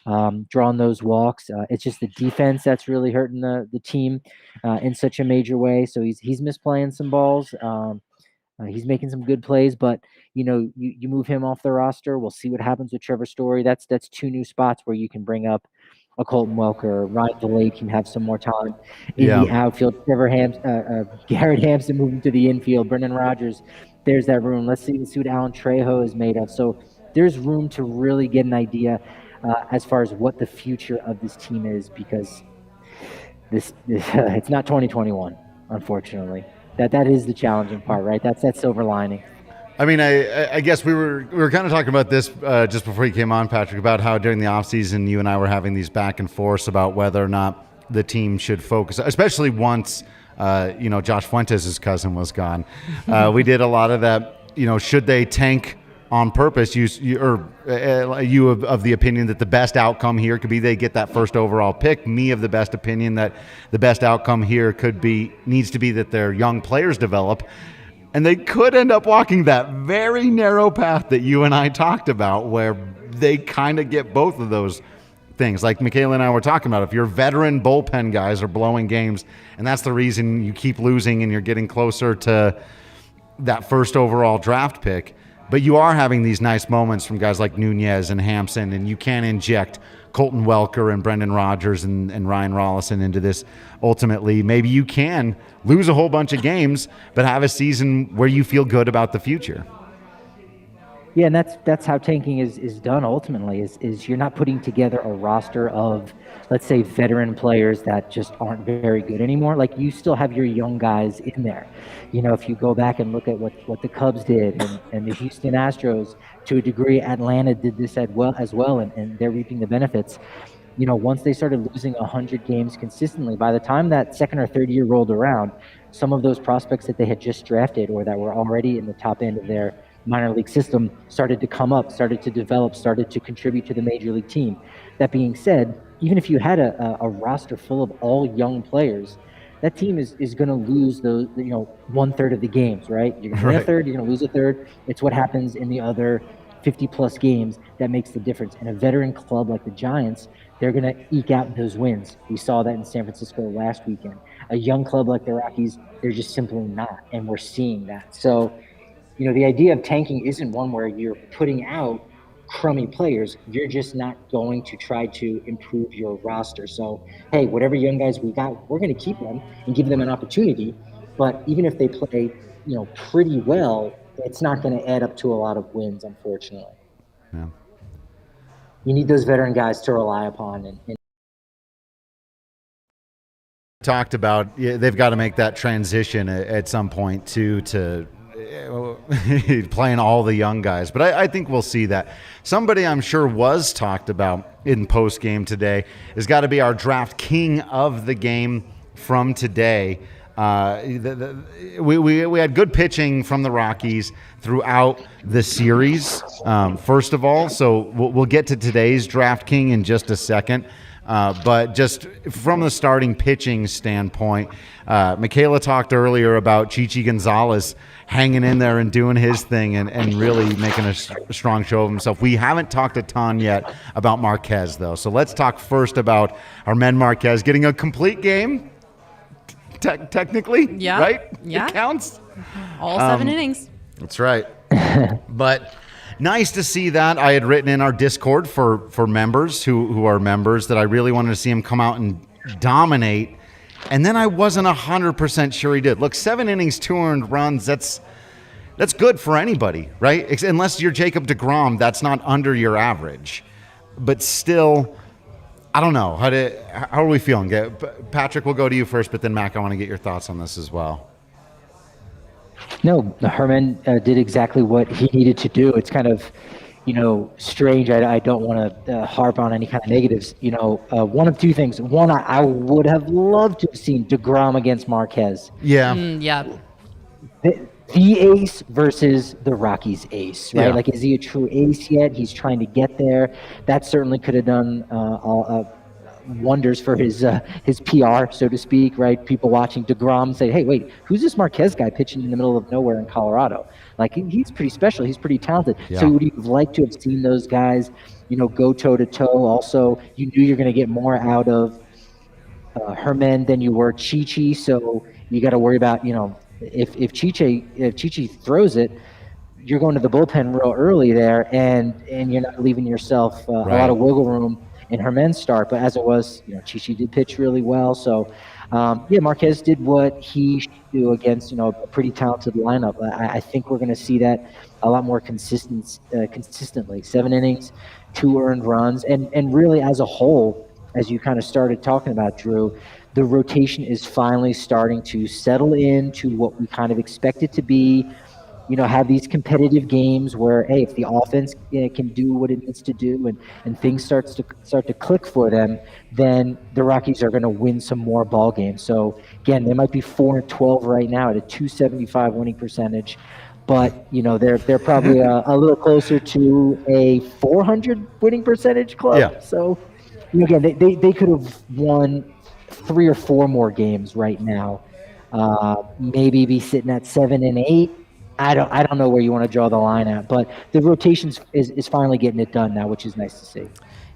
[SPEAKER 3] drawing those walks. It's just the defense that's really hurting the team in such a major way. So he's misplaying some balls. He's making some good plays, but you move him off the roster. We'll see what happens with Trevor Story. That's two new spots where you can bring up a Colton Welker. Ryan DeLay can have some more time in the outfield. Garrett Hampson moving to the infield. Brendan Rodgers, there's that room. Let's see what Alan Trejo is made of. So there's room to really get an idea as far as what the future of this team is, because this it's not 2021, unfortunately. That is the challenging part, right? That's that silver lining.
[SPEAKER 1] I mean, I guess we were kind of talking about this just before you came on, Patrick, about how during the offseason you and I were having these back and forths about whether or not the team should focus, especially once Josh Fuentes' cousin was gone. We did a lot of that. Should they tank on purpose? You of the opinion that the best outcome here could be they get that first overall pick. Me of the best opinion that the best outcome here needs to be that their young players develop. And they could end up walking that very narrow path that you and I talked about, where they kind of get both of those things. Like Makayla and I were talking about, if your veteran bullpen guys are blowing games, and that's the reason you keep losing and you're getting closer to that first overall draft pick, but you are having these nice moments from guys like Nunez and Hampson, and you can inject Colton Welker and Brendan Rodgers and Ryan Rollison into this. Ultimately, maybe you can lose a whole bunch of games, but have a season where you feel good about the future.
[SPEAKER 3] Yeah, and that's how tanking is done ultimately, is you're not putting together a roster of, let's say, veteran players that just aren't very good anymore. Like, you still have your young guys in there. If you go back and look at what the Cubs did and the Houston Astros, to a degree, Atlanta did this as well, and they're reaping the benefits. Once they started losing 100 games consistently, by the time that second or third year rolled around, some of those prospects that they had just drafted or that were already in the top end of their minor league system started to come up, started to develop, started to contribute to the major league team. That being said, even if you had a roster full of all young players, that team is going to lose those, 1/3 of the games, right? You're going to win a third, you're going to lose a third. It's what happens in the other 50-plus games that makes the difference. And a veteran club like the Giants, they're going to eke out those wins. We saw that in San Francisco last weekend. A young club like the Rockies, they're just simply not, and we're seeing that. So, the idea of tanking isn't one where you're putting out crummy players. You're just not going to try to improve your roster. So, hey, whatever young guys we got, we're going to keep them and give them an opportunity. But even if they play, pretty well, it's not going to add up to a lot of wins, unfortunately.
[SPEAKER 1] Yeah.
[SPEAKER 3] You need those veteran guys to rely upon. And
[SPEAKER 1] talked about they've got to make that transition at some point too, playing all the young guys. But I think we'll see that. Somebody I'm sure was talked about in post game today has got to be our draft king of the game from today. We had good pitching from the Rockies throughout the series, first of all. So we'll get to today's draft king in just a second. But just from the starting pitching standpoint, Makayla talked earlier about Chichi Gonzalez hanging in there and doing his thing and really making a strong show of himself. We haven't talked a ton yet about Marquez, though. So let's talk first about our man Marquez getting a complete game. Technically,
[SPEAKER 2] yeah,
[SPEAKER 1] right?
[SPEAKER 2] Yeah,
[SPEAKER 1] it counts.
[SPEAKER 2] All 7 innings.
[SPEAKER 1] That's right. But nice to see that. I had written in our Discord for members who are members that I really wanted to see him come out and dominate, and then I wasn't 100% sure he did. Look, 7 innings, 2 earned runs. That's good for anybody, right? Unless you're Jacob DeGrom, that's not under your average. But still, I don't know. How are we feeling? Patrick, we'll go to you first, but then Mac, I want to get your thoughts on this as well.
[SPEAKER 3] No, Herman did exactly what he needed to do. It's kind of, strange. I don't want to harp on any kind of negatives. One of two things. One, I would have loved to have seen DeGrom against Marquez.
[SPEAKER 1] Yeah.
[SPEAKER 2] Yeah.
[SPEAKER 3] The ace versus the Rockies ace, right?
[SPEAKER 1] Yeah.
[SPEAKER 3] Like, is he a true ace yet? He's trying to get there. That certainly could have done wonders for his PR, so to speak, right? People watching DeGrom say, hey, wait, who's this Marquez guy pitching in the middle of nowhere in Colorado? Like, he's pretty special. He's pretty talented.
[SPEAKER 1] Yeah.
[SPEAKER 3] So would you have liked to have seen those guys, go toe-to-toe? Also, you knew you're going to get more out of Herman than you were Chichi, so you got to worry about, if Chichi throws it, you're going to the bullpen real early there, and you're not leaving yourself a lot of wiggle room in Herman's start. But as it was, Chichi did pitch really well. So, Marquez did what he should do against, a pretty talented lineup. I think we're going to see that a lot more consistently. 7 innings, 2 earned runs, and really as a whole, as you kind of started talking about, Drew, the rotation is finally starting to settle into what we kind of expect it to be. Have these competitive games where, hey, if the offense can do what it needs to do and things start to click for them, then the Rockies are going to win some more ball games. So again, they might be 4-12 right now at a .275 winning percentage, but they're probably a little closer to a .400 winning percentage club.
[SPEAKER 1] Yeah.
[SPEAKER 3] So again, they could have won 3 or 4 more games right now. Maybe be sitting at 7 and 8. I don't know where you want to draw the line at, but the rotation is finally getting it done now, which is nice to see.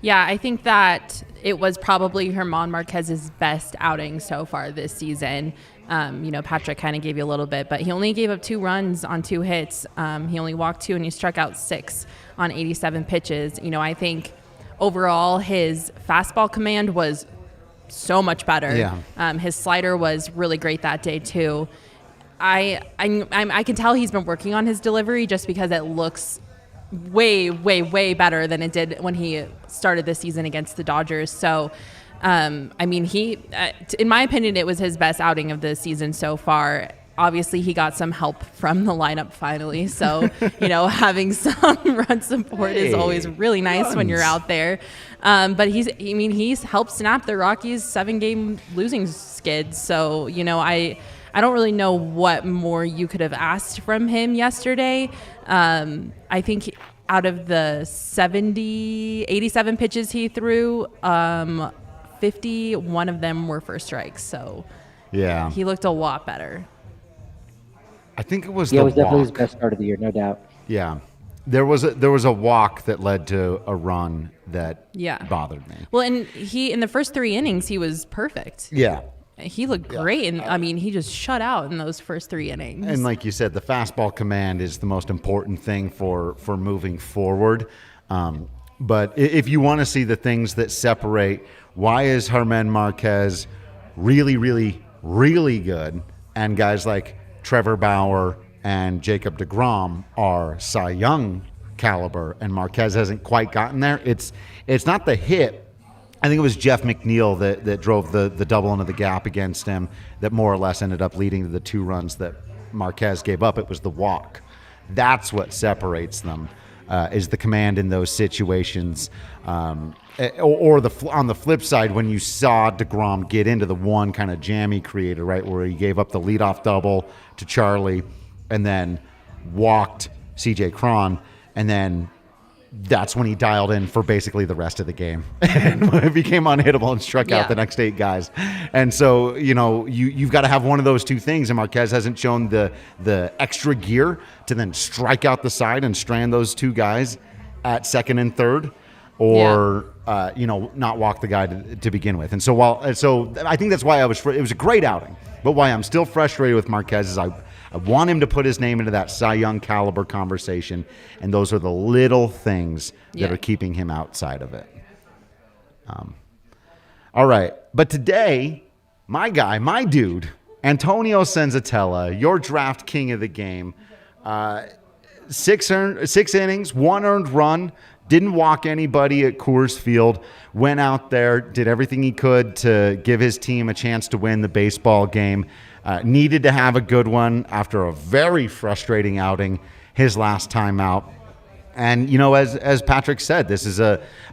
[SPEAKER 2] Yeah, I think that it was probably Herman Marquez's best outing so far this season. Patrick kind of gave you a little bit, but he only gave up 2 runs on 2 hits. He only walked 2 and he struck out 6 on 87 pitches. I think overall his fastball command was so much better.
[SPEAKER 1] Yeah.
[SPEAKER 2] His slider was really great that day too. I can tell he's been working on his delivery just because it looks way, way, way better than it did when he started the season against the Dodgers. So, he, in my opinion, it was his best outing of the season so far. Obviously, he got some help from the lineup finally. So, having some run support is always really nice when you're out there. But he's helped snap the Rockies' 7-game losing skid. So, I don't really know what more you could have asked from him yesterday. I think out of the 87 pitches he threw, 51 of them were for strikes. So
[SPEAKER 1] yeah,
[SPEAKER 2] he looked a lot better.
[SPEAKER 1] I think it was
[SPEAKER 3] it was
[SPEAKER 1] walk.
[SPEAKER 3] definitely his best start of the year, no doubt.
[SPEAKER 1] Yeah. There was a walk that led to a run that bothered me.
[SPEAKER 2] Well, and in the first 3 innings, he was perfect.
[SPEAKER 1] Yeah.
[SPEAKER 2] He looked great, and he just shut out in those first 3 innings.
[SPEAKER 1] And like you said, the fastball command is the most important thing for moving forward. But if you want to see the things that separate, why is Herman Marquez really, really, really good, and guys like Trevor Bauer and Jacob DeGrom are Cy Young caliber, and Marquez hasn't quite gotten there? It's not the hit. I think it was Jeff McNeil that drove the double into the gap against him that more or less ended up leading to the 2 runs that Marquez gave up. It was the walk. That's what separates them, is the command in those situations. On the flip side, when you saw DeGrom get into the one kind of jam he created, right, where he gave up the leadoff double to Charlie and then walked CJ Cron, and then that's when he dialed in for basically the rest of the game and became unhittable and struck out the next 8 guys. And so, you've got to have one of those two things, and Marquez hasn't shown the extra gear to then strike out the side and strand those 2 guys at second and third, or not walk the guy to begin with. And so I think that's why it was a great outing, but why I'm still frustrated with Marquez is I want him to put his name into that Cy Young caliber conversation, and those are the little things that are keeping him outside of it. All right, but today, my guy, my dude, Antonio Senzatella, your draft king of the game, 6 innings, 1 earned run, didn't walk anybody at Coors Field, went out there, did everything he could to give his team a chance to win the baseball game. Needed to have a good one after a very frustrating outing his last time out. And, as Patrick said, this is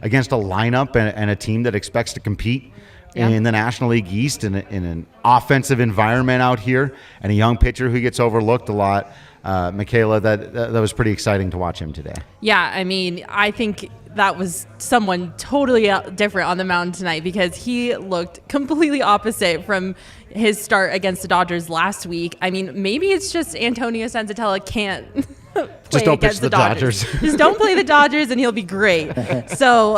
[SPEAKER 1] against a lineup and a team that expects to compete in the National League East in an offensive environment out here, and a young pitcher who gets overlooked a lot. Makayla, that was pretty exciting to watch him today.
[SPEAKER 2] Yeah, I mean, I think that was someone totally different on the mound tonight, because he looked completely opposite from his start against the Dodgers last week. I mean, maybe it's just Antonio Senzatella can't play
[SPEAKER 1] just don't
[SPEAKER 2] against
[SPEAKER 1] pitch the Dodgers.
[SPEAKER 2] Just don't play the Dodgers and he'll be great. So,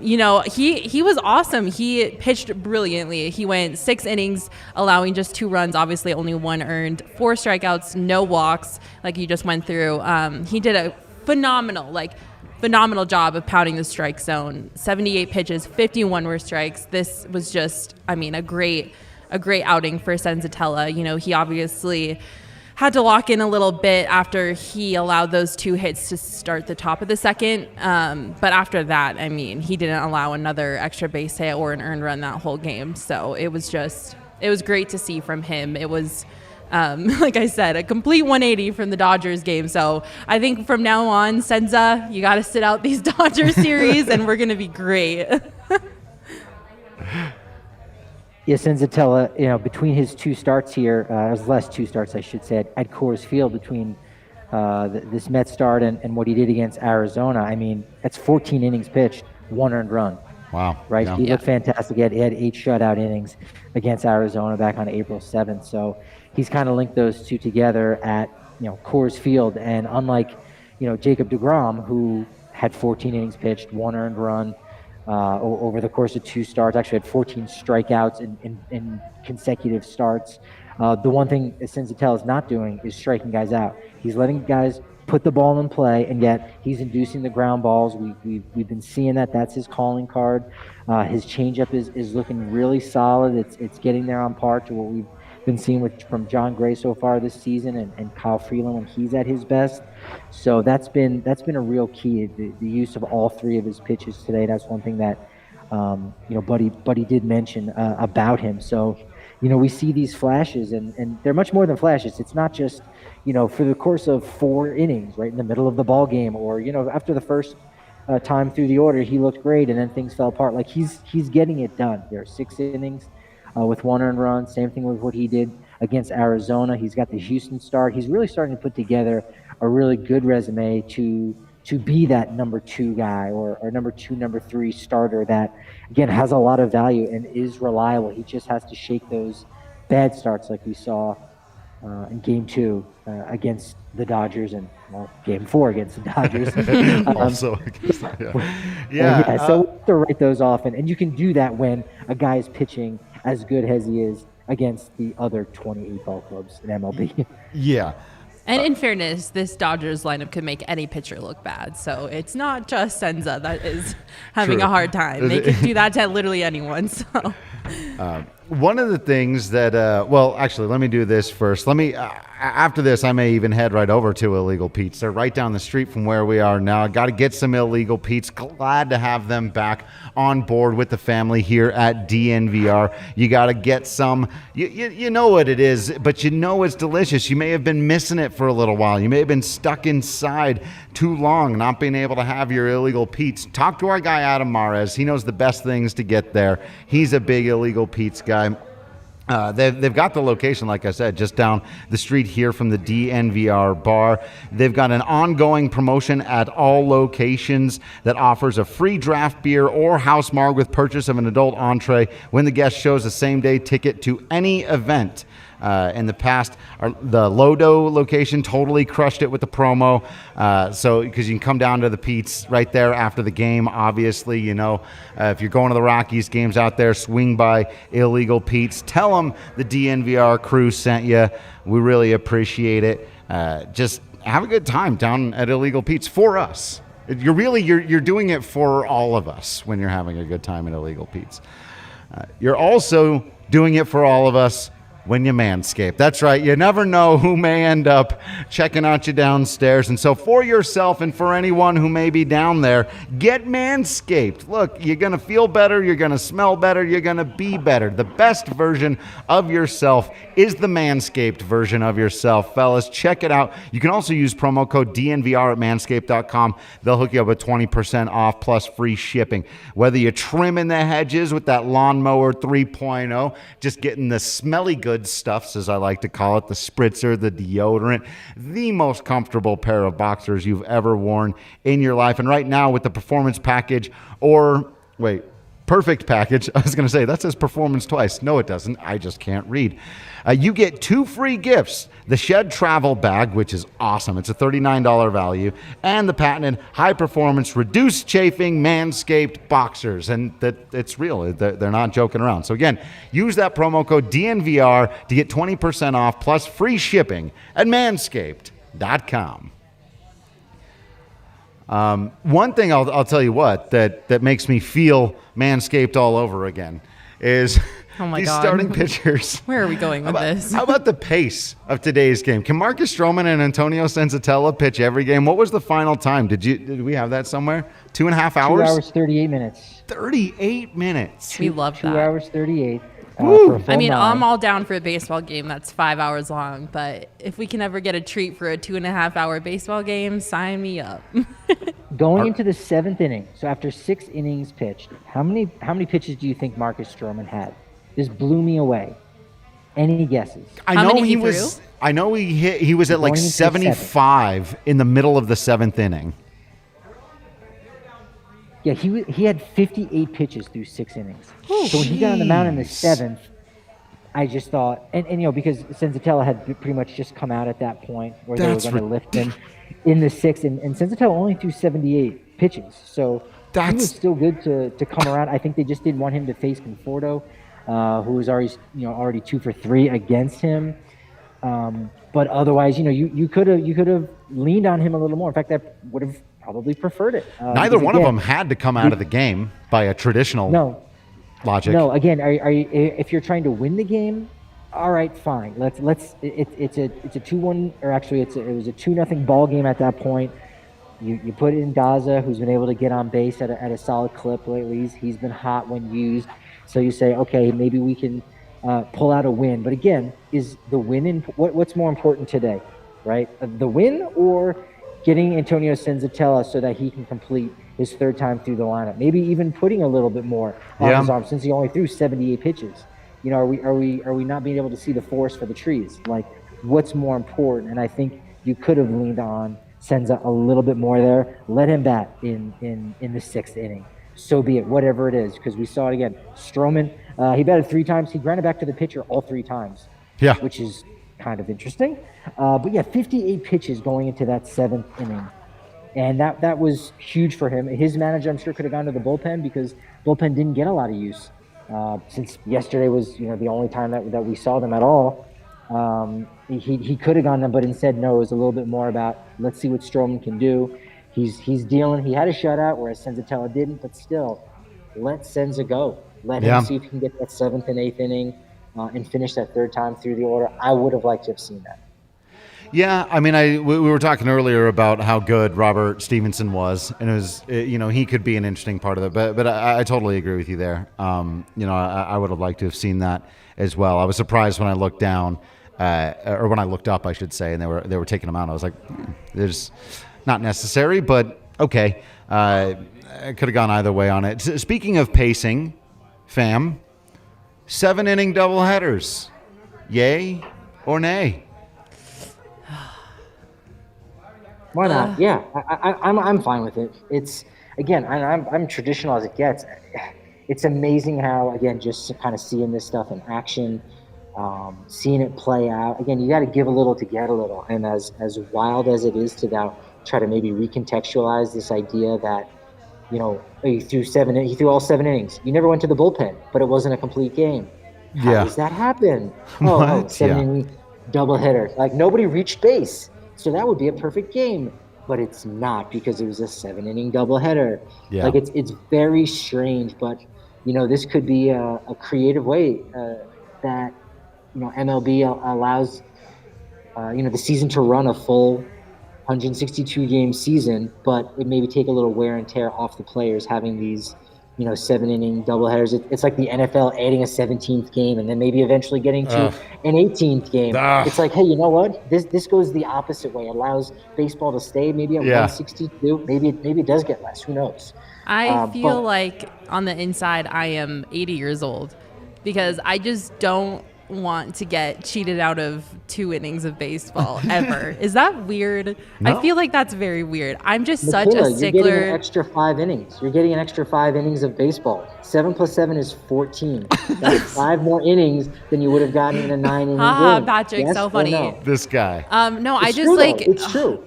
[SPEAKER 2] he was awesome. He pitched brilliantly. He went 6 innings, allowing just 2 runs, obviously only 1 earned, 4 strikeouts, no walks, like you just went through. He did a phenomenal job of pounding the strike zone. 78 pitches, 51 were strikes. This was just, a great outing for Senzatella. He obviously had to lock in a little bit after he allowed those 2 hits to start the top of the second. But after that, he didn't allow another extra base hit or an earned run that whole game. So it was great to see from him. It was, like I said, a complete 180 from the Dodgers game. So I think from now on, Senza, you got to sit out these Dodgers series and we're going to be great.
[SPEAKER 3] Yeah, Senzatella, between his 2 starts here, his last 2 starts, I should say, at Coors Field, between this Mets start and what he did against Arizona, that's 14 innings pitched, 1 earned run.
[SPEAKER 1] Wow.
[SPEAKER 3] Right? Yeah. He looked fantastic. He had 8 shutout innings against Arizona back on April 7th. So he's kind of linked those 2 together at, Coors Field. And unlike, Jacob DeGrom, who had 14 innings pitched, 1 earned run, over the course of 2 starts, actually had 14 strikeouts in consecutive starts. The one thing Senzatella is not doing is striking guys out. He's letting guys put the ball in play, and yet he's inducing the ground balls. We've been seeing that. That's his calling card. His changeup is looking really solid. It's getting there on par to what we've been seeing from John Gray so far this season, and Kyle Freeland when he's at his best. So that's been a real key, the use of all 3 of his pitches today. That's one thing that Buddy did mention about him. So we see these flashes, and they're much more than flashes. It's not just for the course of 4 innings, right in the middle of the ball game, or after the first time through the order he looked great and then things fell apart. Like he's getting it done. There are 6 innings with 1 earned run. Same thing with what he did against Arizona. He's got the Houston start. He's really starting to put together a really good resume to be that number 2 guy or number 2, number 3 starter that, again, has a lot of value and is reliable. He just has to shake those bad starts like we saw in Game 2 against the Dodgers and, Game 4 against the Dodgers.
[SPEAKER 1] Also,
[SPEAKER 3] so we have to write those off. And you can do that when a guy is pitching as good as he is against the other 28 ball clubs in MLB.
[SPEAKER 1] Yeah.
[SPEAKER 2] And in fairness, this Dodgers lineup could make any pitcher look bad. So it's not just Senza that is having a hard time. They can do that to literally anyone. So
[SPEAKER 1] One of the things that, well, actually, let me do this first. After this, I may even head right over to Illegal Pete's. They're right down the street from where we are now. Got to get some Illegal Pete's. Glad to have them back on board with the family here at DNVR. You got to get some. You know what it is, but you know it's delicious. You may have been missing it for a little while. You may have been stuck inside too long, not being able to have your Illegal Pete's. Talk to our guy, Adam Mares. He knows the best things to get there. He's a big Illegal Pete's guy. They've got the location, like I said, just down the street here from the DNVR bar. They've got an ongoing promotion at all locations that offers a free draft beer or house marg with purchase of an adult entree when the guest shows a same-day ticket to any event. In the past, the Lodo location totally crushed it with the promo. So because you can come down to the Pete's right there after the game, obviously, if you're going to the Rockies games out there, swing by Illegal Pete's. Tell them the DNVR crew sent you. We really appreciate it. Just have a good time down at Illegal Pete's for us. You're doing it for all of us when you're having a good time at Illegal Pete's. You're also doing it for all of us when you manscape. That's right. You never know who may end up checking out you downstairs. And so for yourself and for anyone who may be down there, get manscaped. Look, you're going to feel better. You're going to smell better. You're going to be better. The best version of yourself is the manscaped version of yourself. Fellas, check it out. You can also use promo code DNVR at manscaped.com. They'll hook you up with 20% off plus free shipping. Whether you're trimming the hedges with that lawnmower 3.0, just getting the smelly good stuffs, as I like to call it, the spritzer, the deodorant, the most comfortable pair of boxers you've ever worn in your life. And right now with the performance package perfect package. I was going to say, that says performance twice. No, it doesn't. I just can't read. You get 2 free gifts. The Shed Travel Bag, which is awesome. It's a $39 value. And the patented high-performance, reduced chafing, Manscaped boxers. And it's real. They're not joking around. So again, use that promo code DNVR to get 20% off plus free shipping at manscaped.com. One thing I'll tell you what that makes me feel Manscaped all over again is these starting pitchers.
[SPEAKER 2] Where are we going with this?
[SPEAKER 1] How about the pace of today's game? Can Marcus Stroman and Antonio Senzatella pitch every game? What was the final time? Did we have that somewhere? 2.5 hours?
[SPEAKER 3] 2 hours, 38 minutes.
[SPEAKER 1] 38 minutes.
[SPEAKER 2] We love that.
[SPEAKER 3] 2 hours, 38.
[SPEAKER 2] I mean, I'm all down for a baseball game that's 5 hours long, but if we can ever get a treat for a 2.5 hour baseball game, sign me up.
[SPEAKER 3] Going into the 7th inning, so after 6 innings pitched, how many pitches do you think Marcus Stroman had? This blew me away. Any guesses?
[SPEAKER 1] I know he was at like 75 in the middle of the 7th inning.
[SPEAKER 3] Yeah, he had 58 pitches through 6 innings. So when he got on the mound in the 7th, I just thought, and because Senzatella had pretty much just come out at that point where they were going to lift him in the 6th, and Senzatella only threw 78 pitches. So he was still good to come around. I think they just didn't want him to face Conforto, who was already 2 for 3 against him. But otherwise, you could have leaned on him a little more. In fact, that would have probably preferred it.
[SPEAKER 1] Neither one of them had to come out of the game by a traditional logic.
[SPEAKER 3] No, again, are you, if you're trying to win the game, all right, fine. It's a 2-1, or actually it was a 2-0 ball game at that point. You put in Daza, who's been able to get on base at a solid clip lately. He's been hot when used. So you say, okay, maybe we can pull out a win. But again, is the win in what's more important today, right? The win or getting Antonio Senzatella so that he can complete his 3rd time through the lineup? Maybe even putting a little bit more on his arm since he only threw 78 pitches. Are we not being able to see the forest for the trees? Like, what's more important? And I think you could have leaned on Senza a little bit more there. Let him bat in the 6th inning. So be it, whatever it is, because we saw it again. Stroman, he batted 3 times. He grounded back to the pitcher all 3 times.
[SPEAKER 1] Yeah,
[SPEAKER 3] which is kind of interesting. But yeah, 58 pitches going into that 7th inning. And that was huge for him. His manager, I'm sure, could have gone to the bullpen because bullpen didn't get a lot of use. Since yesterday was, the only time that we saw them at all. He could have gone them, but instead, no, it was a little bit more about, let's see what Stroman can do. He's dealing. He had a shutout, whereas Senzatella didn't, but still, let Senza go. Let him see if he can get that 7th and 8th inning and finish that 3rd time through the order. I would have liked to have seen that.
[SPEAKER 1] Yeah, I mean, we were talking earlier about how good Robert Stevenson was, and it was, he could be an interesting part of it. But I totally agree with you there. I would have liked to have seen that as well. I was surprised when I looked down, or when I looked up, I should say, and they were taking him out. I was like, there's not necessary, but okay. I could have gone either way on it. Speaking of pacing, fam, 7-inning doubleheaders, yay or nay?
[SPEAKER 3] Why not? Yeah, I'm fine with it. It's, again, I'm traditional as it gets. It's amazing how, again, just kind of seeing this stuff in action, seeing it play out. Again, you got to give a little to get a little. And as wild as it is to now try to maybe recontextualize this idea that, he threw all 7 innings. You never went to the bullpen, but it wasn't a complete game. How does that happen? Oh, 7-inning doubleheader. Like, nobody reached base. So that would be a perfect game, but it's not because it was a 7-inning doubleheader. Yeah. Like, it's very strange, but this could be a creative way that MLB allows the season to run a full 162 game season, but it maybe take a little wear and tear off the players having these 7-inning doubleheaders. It's like the NFL adding a 17th game and then maybe eventually getting to an 18th game. It's like, hey, you know what? This goes the opposite way. It allows baseball to stay maybe at 162. Maybe it does get less. Who knows?
[SPEAKER 2] I feel like on the inside I am 80 years old because I just don't want to get cheated out of 2 innings of baseball ever. Is that weird? No. I feel like that's very weird. I'm just such a stickler.
[SPEAKER 3] You're getting an extra 5 innings. You're getting an extra 5 innings of baseball. 7 plus 7 is 14. That's 5 more innings than you would have gotten in a 9-inning game.
[SPEAKER 2] Patrick, yes, so funny.
[SPEAKER 1] No? This guy.
[SPEAKER 2] No,
[SPEAKER 3] it's
[SPEAKER 2] I just
[SPEAKER 3] true,
[SPEAKER 2] like.
[SPEAKER 3] Though. It's true.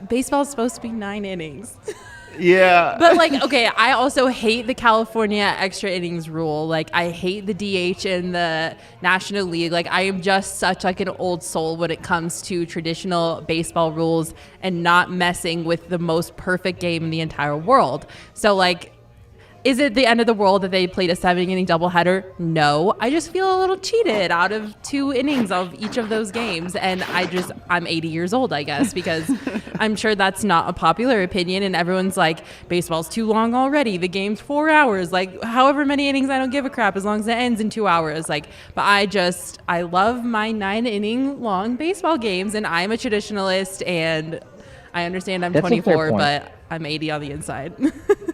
[SPEAKER 2] Baseball's supposed to be 9 innings.
[SPEAKER 1] Yeah.
[SPEAKER 2] But okay, I also hate the California extra innings rule. I hate the DH in the National League. I am just such an old soul when it comes to traditional baseball rules and not messing with the most perfect game in the entire world. So is it the end of the world that they played a 7-inning doubleheader? No. I just feel a little cheated out of 2 innings of each of those games. And I'm 80 years old, I guess, because I'm sure that's not a popular opinion. And everyone's like, baseball's too long already. The game's 4 hours. However many innings, I don't give a crap as long as it ends in 2 hours. But I love my 9-inning long baseball games. And I'm a traditionalist and I understand I'm 24, but I'm 80 on the inside.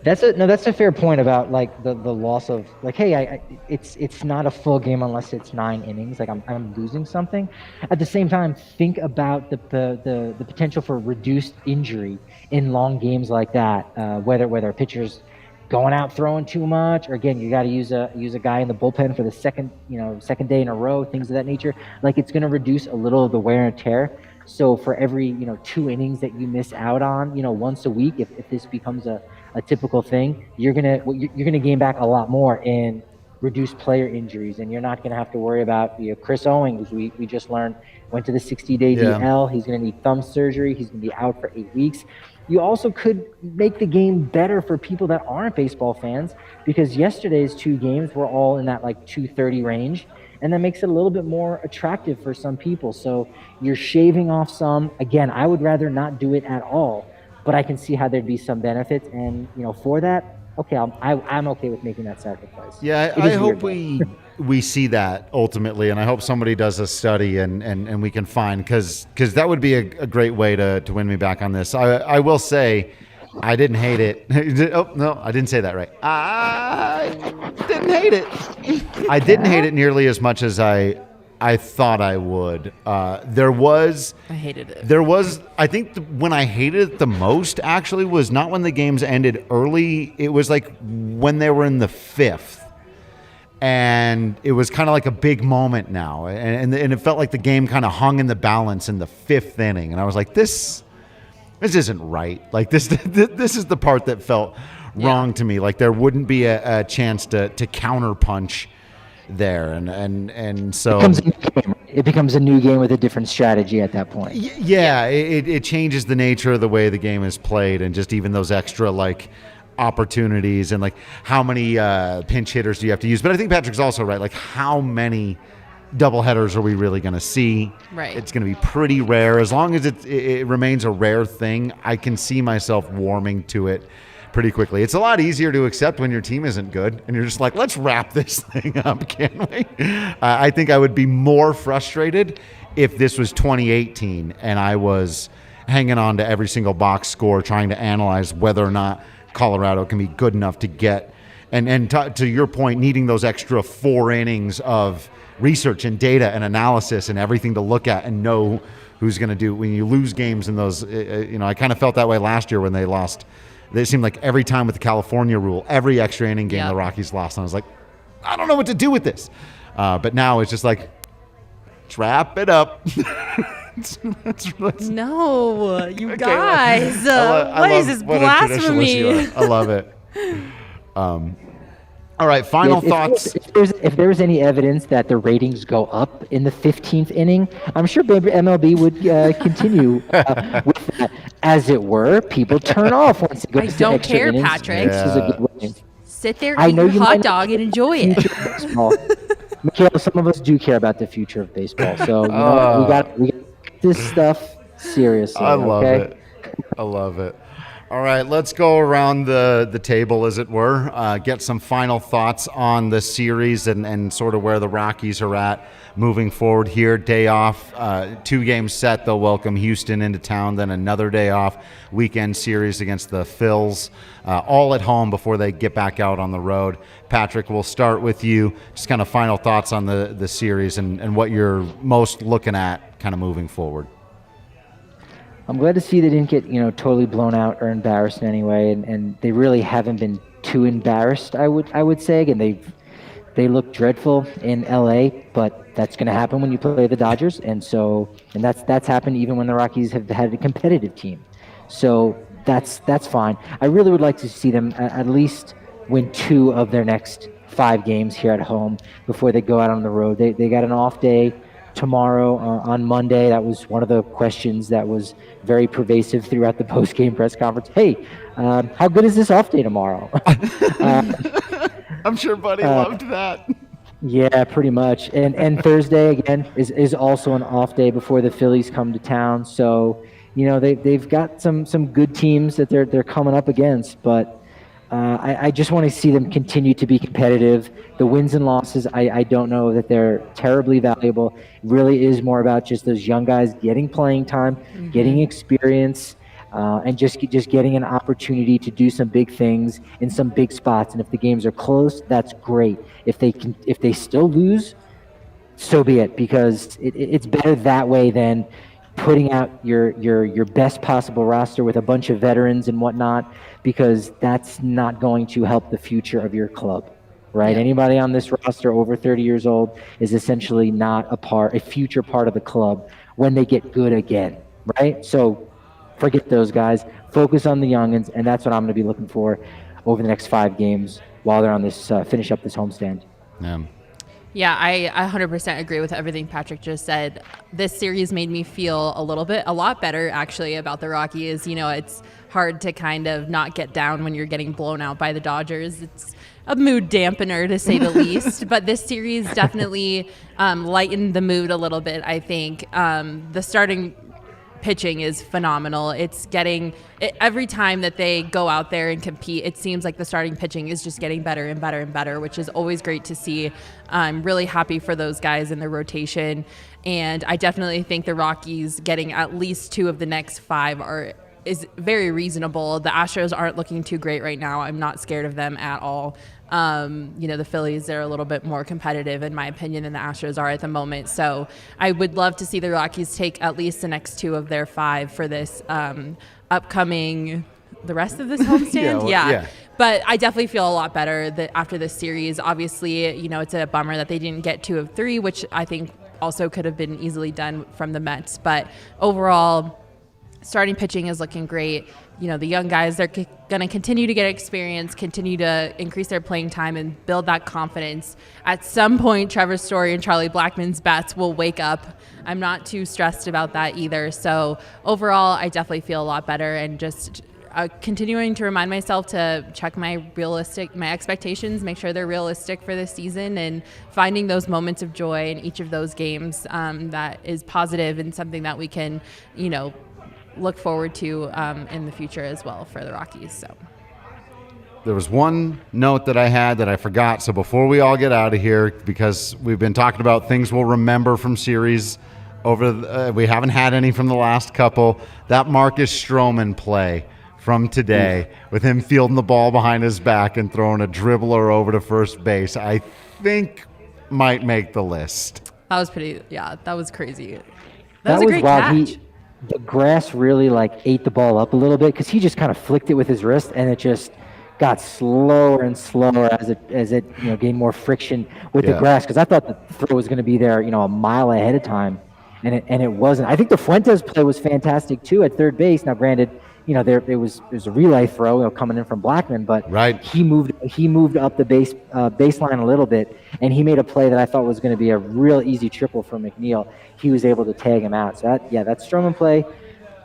[SPEAKER 3] That's a fair point about the loss of hey, it's not a full game unless it's 9 innings. I'm losing something. At the same time, think about the potential for reduced injury in long games like that. Whether a pitcher's going out throwing too much, or again, you got to use a guy in the bullpen for the second day in a row, things of that nature. It's going to reduce a little of the wear and tear. So for every 2 innings that you miss out on once a week, if this becomes a typical thing, you're gonna gain back a lot more in reduced player injuries, and you're not gonna have to worry about Chris Owings. We just learned went to the 60-day DL. He's gonna need thumb surgery. He's gonna be out for 8 weeks. You also could make the game better for people that aren't baseball fans, because yesterday's 2 games were all in that 2:30 range. And that makes it a little bit more attractive for some people. So you're shaving off some. Again, I would rather not do it at all, but I can see how there'd be some benefits. And, for that, okay, I'm okay with making that sacrifice.
[SPEAKER 1] Yeah, I hope we see that ultimately, and I hope somebody does a study and we can find, because that would be a great way to win me back on this. I will say, I didn't hate it. Oh, no, I didn't say that right. I didn't hate it. I didn't hate it nearly as much as I thought I would. I hated it. I think when I hated it the most, actually, was not when the games ended early. It was when they were in the 5th. And it was kind of a big moment now. And it felt like the game kind of hung in the balance in the 5th inning. And I was like, this isn't right. This is the part that felt wrong to me. There wouldn't be a chance to counter punch there, and so
[SPEAKER 3] it becomes a new game with a different strategy at that point.
[SPEAKER 1] It changes the nature of the way the game is played, and just even those extra opportunities and like how many pinch hitters do you have to use. But I think Patrick's also right. Like, how many doubleheaders are we really going to see?
[SPEAKER 2] Right.
[SPEAKER 1] It's going to be pretty rare. As long as it remains a rare thing, I can see myself warming to it pretty quickly. It's a lot easier to accept when your team isn't good and you're just like, let's wrap this thing up, can't we? I think I would be more frustrated if this was 2018 and I was hanging on to every single box score trying to analyze whether or not Colorado can be good enough to get, and to your point, needing those extra 4 innings of research and data and analysis and everything to look at and know who's going to do when you lose games in those. I kind of felt that way last year when they lost. It seemed like every time with the California rule, every extra inning game the Rockies lost. And I was like, I don't know what to do with this. But now it's just like, let's wrap it up.
[SPEAKER 2] No, you guys. What is this blasphemy?
[SPEAKER 1] I love it. All right, final thoughts.
[SPEAKER 3] If there was any evidence that the ratings go up in the 15th inning, I'm sure MLB would continue with that. As it were, people turn off once it goes to
[SPEAKER 2] don't
[SPEAKER 3] extra
[SPEAKER 2] care,
[SPEAKER 3] innings.
[SPEAKER 2] Patrick.
[SPEAKER 3] This is a good way.
[SPEAKER 2] Sit there, eat your hot dog, and enjoy it.
[SPEAKER 3] Makayla, some of us do care about the future of baseball, so we got this stuff seriously.
[SPEAKER 1] I love it. I love it. All right, let's go around the table, as it were, get some final thoughts on the series and sort of where the Rockies are at moving forward here. Day off, 2-game set. They'll welcome Houston into town, then another day off, weekend series against the Phils, all at home before they get back out on the road. Patrick, we'll start with you. Just kind of final thoughts on the series and what you're most looking at kind of moving forward.
[SPEAKER 3] I'm glad to see they didn't get, totally blown out or embarrassed in any way, and they really haven't been too embarrassed. I would say again they look dreadful in LA, but that's going to happen when you play the Dodgers, and that's happened even when the Rockies have had a competitive team. So that's fine. I really would like to see them at least win 2 of their next 5 games here at home before they go out on the road. They got an off day tomorrow on Monday. That was one of the questions that was very pervasive throughout the post-game press conference. Hey, how good is this off day tomorrow?
[SPEAKER 1] I'm sure Buddy loved that.
[SPEAKER 3] Yeah, pretty much. And Thursday again is also an off day before the Phillies come to town. So they've got some good teams that they're coming up against, but I just want to see them continue to be competitive. The wins and losses, I don't know that they're terribly valuable. It really is more about just those young guys getting playing time, getting experience, and just getting an opportunity to do some big things in some big spots. And if the games are close, that's great. If they still lose, so be it, because it's better that way than putting out your best possible roster with a bunch of veterans and whatnot, because that's not going to help the future of your club, right? Yeah. Anybody on this roster over 30 years old is essentially not a future part of the club when they get good again, right? So forget those guys. Focus on the youngins, and that's what I'm going to be looking for over the next 5 games while they're on this finish up this homestand.
[SPEAKER 1] Yeah.
[SPEAKER 2] Yeah, I 100% agree with everything Patrick just said. This series made me feel a lot better, actually, about the Rockies. It's hard to kind of not get down when you're getting blown out by the Dodgers. It's a mood dampener, to say the least. But this series definitely lightened the mood a little bit, I think. The starting pitching is phenomenal. Every time that they go out there and compete, it seems like the starting pitching is just getting better and better and better, which is always great to see. I'm really happy for those guys in the rotation, and I definitely think the Rockies getting at least 2 of the next 5 is very reasonable. The Astros aren't looking too great right now. I'm not scared of them at all. The Phillies, they're a little bit more competitive, in my opinion, than the Astros are at the moment. So I would love to see the Rockies take at least the next 2 of their 5 for this the rest of this homestand. Yeah. But I definitely feel a lot better that after this series. Obviously, it's a bummer that they didn't get 2 of 3, which I think also could have been easily done from the Mets. But overall, starting pitching is looking great. The young guys, they're going to continue to get experience, continue to increase their playing time and build that confidence. At some point, Trevor Story and Charlie Blackmon's bats will wake up. I'm not too stressed about that either. So overall, I definitely feel a lot better and just continuing to remind myself to check my expectations, make sure they're realistic for this season, and finding those moments of joy in each of those games that is positive and something that we can, look forward to in the future as well for the Rockies. So.
[SPEAKER 1] There was one note that I had that I forgot. So before we all get out of here, because we've been talking about things we'll remember from series we haven't had any from the last couple. That Marcus Stroman play from today with him fielding the ball behind his back and throwing a dribbler over to first base, I think might make the list.
[SPEAKER 2] That was that was crazy. That was a great
[SPEAKER 3] wild.
[SPEAKER 2] catch.
[SPEAKER 3] The grass really ate the ball up a little bit because he just kind of flicked it with his wrist, and it just got slower and slower as it gained more friction with the grass, because I thought the throw was going to be there a mile ahead of time, and it wasn't. I think the Fuentes play was fantastic too at third base. Now granted, there was a relay throw coming in from Blackman, but he moved up the baseline a little bit, and he made a play that I thought was going to be a real easy triple for McNeil. He was able to tag him out. So that Stroman play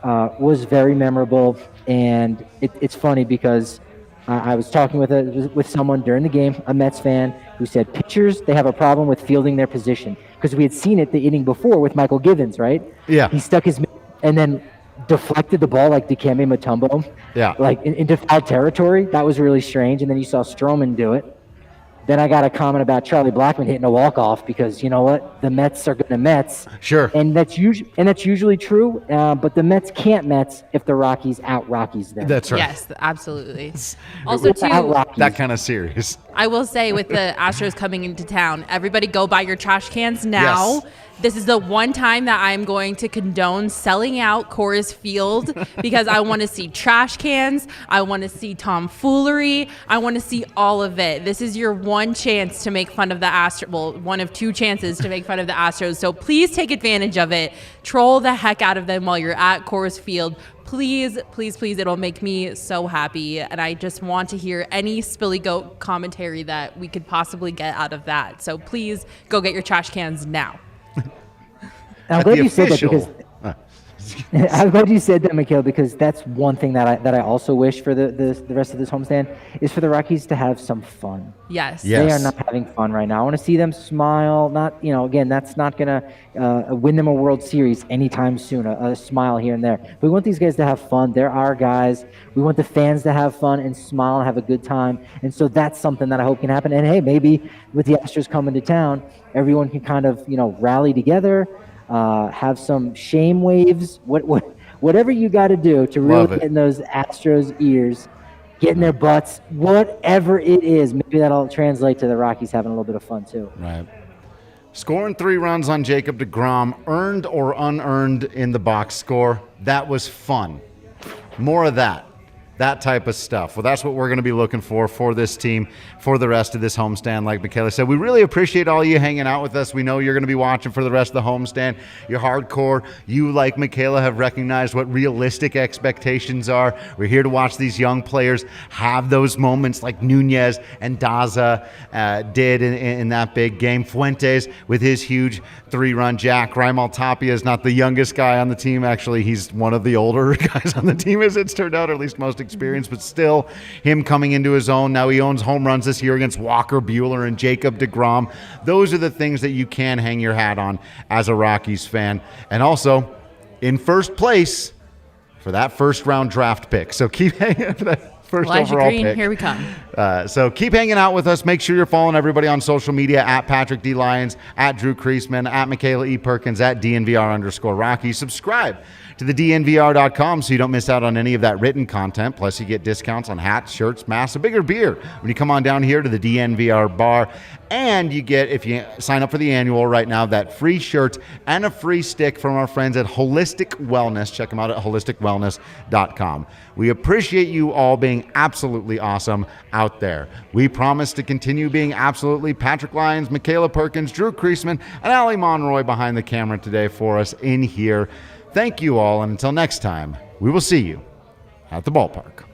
[SPEAKER 3] was very memorable, and it's funny because I was talking with someone during the game, a Mets fan, who said pitchers, they have a problem with fielding their position, because we had seen it the inning before with Michael Givens, right?
[SPEAKER 1] Yeah.
[SPEAKER 3] He stuck his and then deflected the ball like Dikembe Mutombo, into foul territory. That was really strange. And then you saw Stroman do it. Then I got a comment about Charlie Blackman hitting a walk-off because, you know what, the Mets are going to Mets.
[SPEAKER 1] Sure.
[SPEAKER 3] And that's usually true, but the Mets can't Mets if the Rockies out-Rockies them.
[SPEAKER 1] That's right.
[SPEAKER 2] Yes, absolutely. Also, too,
[SPEAKER 1] that kind of series.
[SPEAKER 2] I will say, with the Astros coming into town, everybody go buy your trash cans now.
[SPEAKER 1] Yes.
[SPEAKER 2] This is the one time that I'm going to condone selling out Coors Field because I want to see trash cans. I want to see tomfoolery. I want to see all of it. This is your one chance to make fun of the Astros. Well, one of two chances to make fun of the Astros. So please take advantage of it. Troll the heck out of them while you're at Coors Field. Please, please, please. It'll make me so happy. And I just want to hear any Spilly Goat commentary that we could possibly get out of that. So please go get your trash cans now.
[SPEAKER 3] I'm glad you said that because I'm glad you said that, Makayla, because that's one thing that I also wish for the rest of this homestand is for the Rockies to have some fun.
[SPEAKER 2] Yes.
[SPEAKER 3] They are not having fun right now. I want to see them smile. Not, again, that's not going to win them a World Series anytime soon, a smile here and there. But we want these guys to have fun. They're our guys. We want the fans to have fun and smile and have a good time. And so that's something that I hope can happen. And, hey, maybe with the Astros coming to town, everyone can kind of, rally together, have some shame waves, whatever you got to do to really get in those Astros' ears, get in their butts, whatever it is. Maybe that'll translate to the Rockies having a little bit of fun too.
[SPEAKER 1] Right. Scoring 3 runs on Jacob DeGrom, earned or unearned in the box score. That was fun. More of that type of stuff. Well, that's what we're going to be looking for this team for the rest of this homestand. Like Makayla said, we really appreciate all you hanging out with us. We know you're going to be watching for the rest of the homestand. You're hardcore. You, like Makayla, have recognized what realistic expectations are. We're here to watch these young players have those moments like Nunez and Daza did in that big game. Fuentes with his huge 3-run jack. Raimel Tapia is not the youngest guy on the team. Actually, he's one of the older guys on the team, as it's turned out, or at least most experience, but still him coming into his own. Now he owns home runs this year against Walker Buehler and Jacob DeGrom. Those are the things that you can hang your hat on as a Rockies fan. And also in first place for that first round draft pick. So keep hanging for that first overall
[SPEAKER 2] Green,
[SPEAKER 1] pick.
[SPEAKER 2] Here we come.
[SPEAKER 1] So keep hanging out with us. Make sure you're following everybody on social media at Patrick D. Lyons, at Drew Creasman, at Makayla E. Perkins, at DNVR_Rockies. Subscribe to the DNVR.com so you don't miss out on any of that written content. Plus, you get discounts on hats, shirts, masks, a bigger beer when you come on down here to the DNVR bar. And you get, if you sign up for the annual right now, that free shirt and a free stick from our friends at Holistic Wellness. Check them out at holisticwellness.com. We appreciate you all being absolutely awesome out there. We promise to continue being absolutely Patrick Lyons, Makayla Perkins, Drew Creasman, and Ali Monroy behind the camera today for us in here. Thank you all, and until next time, we will see you at the ballpark.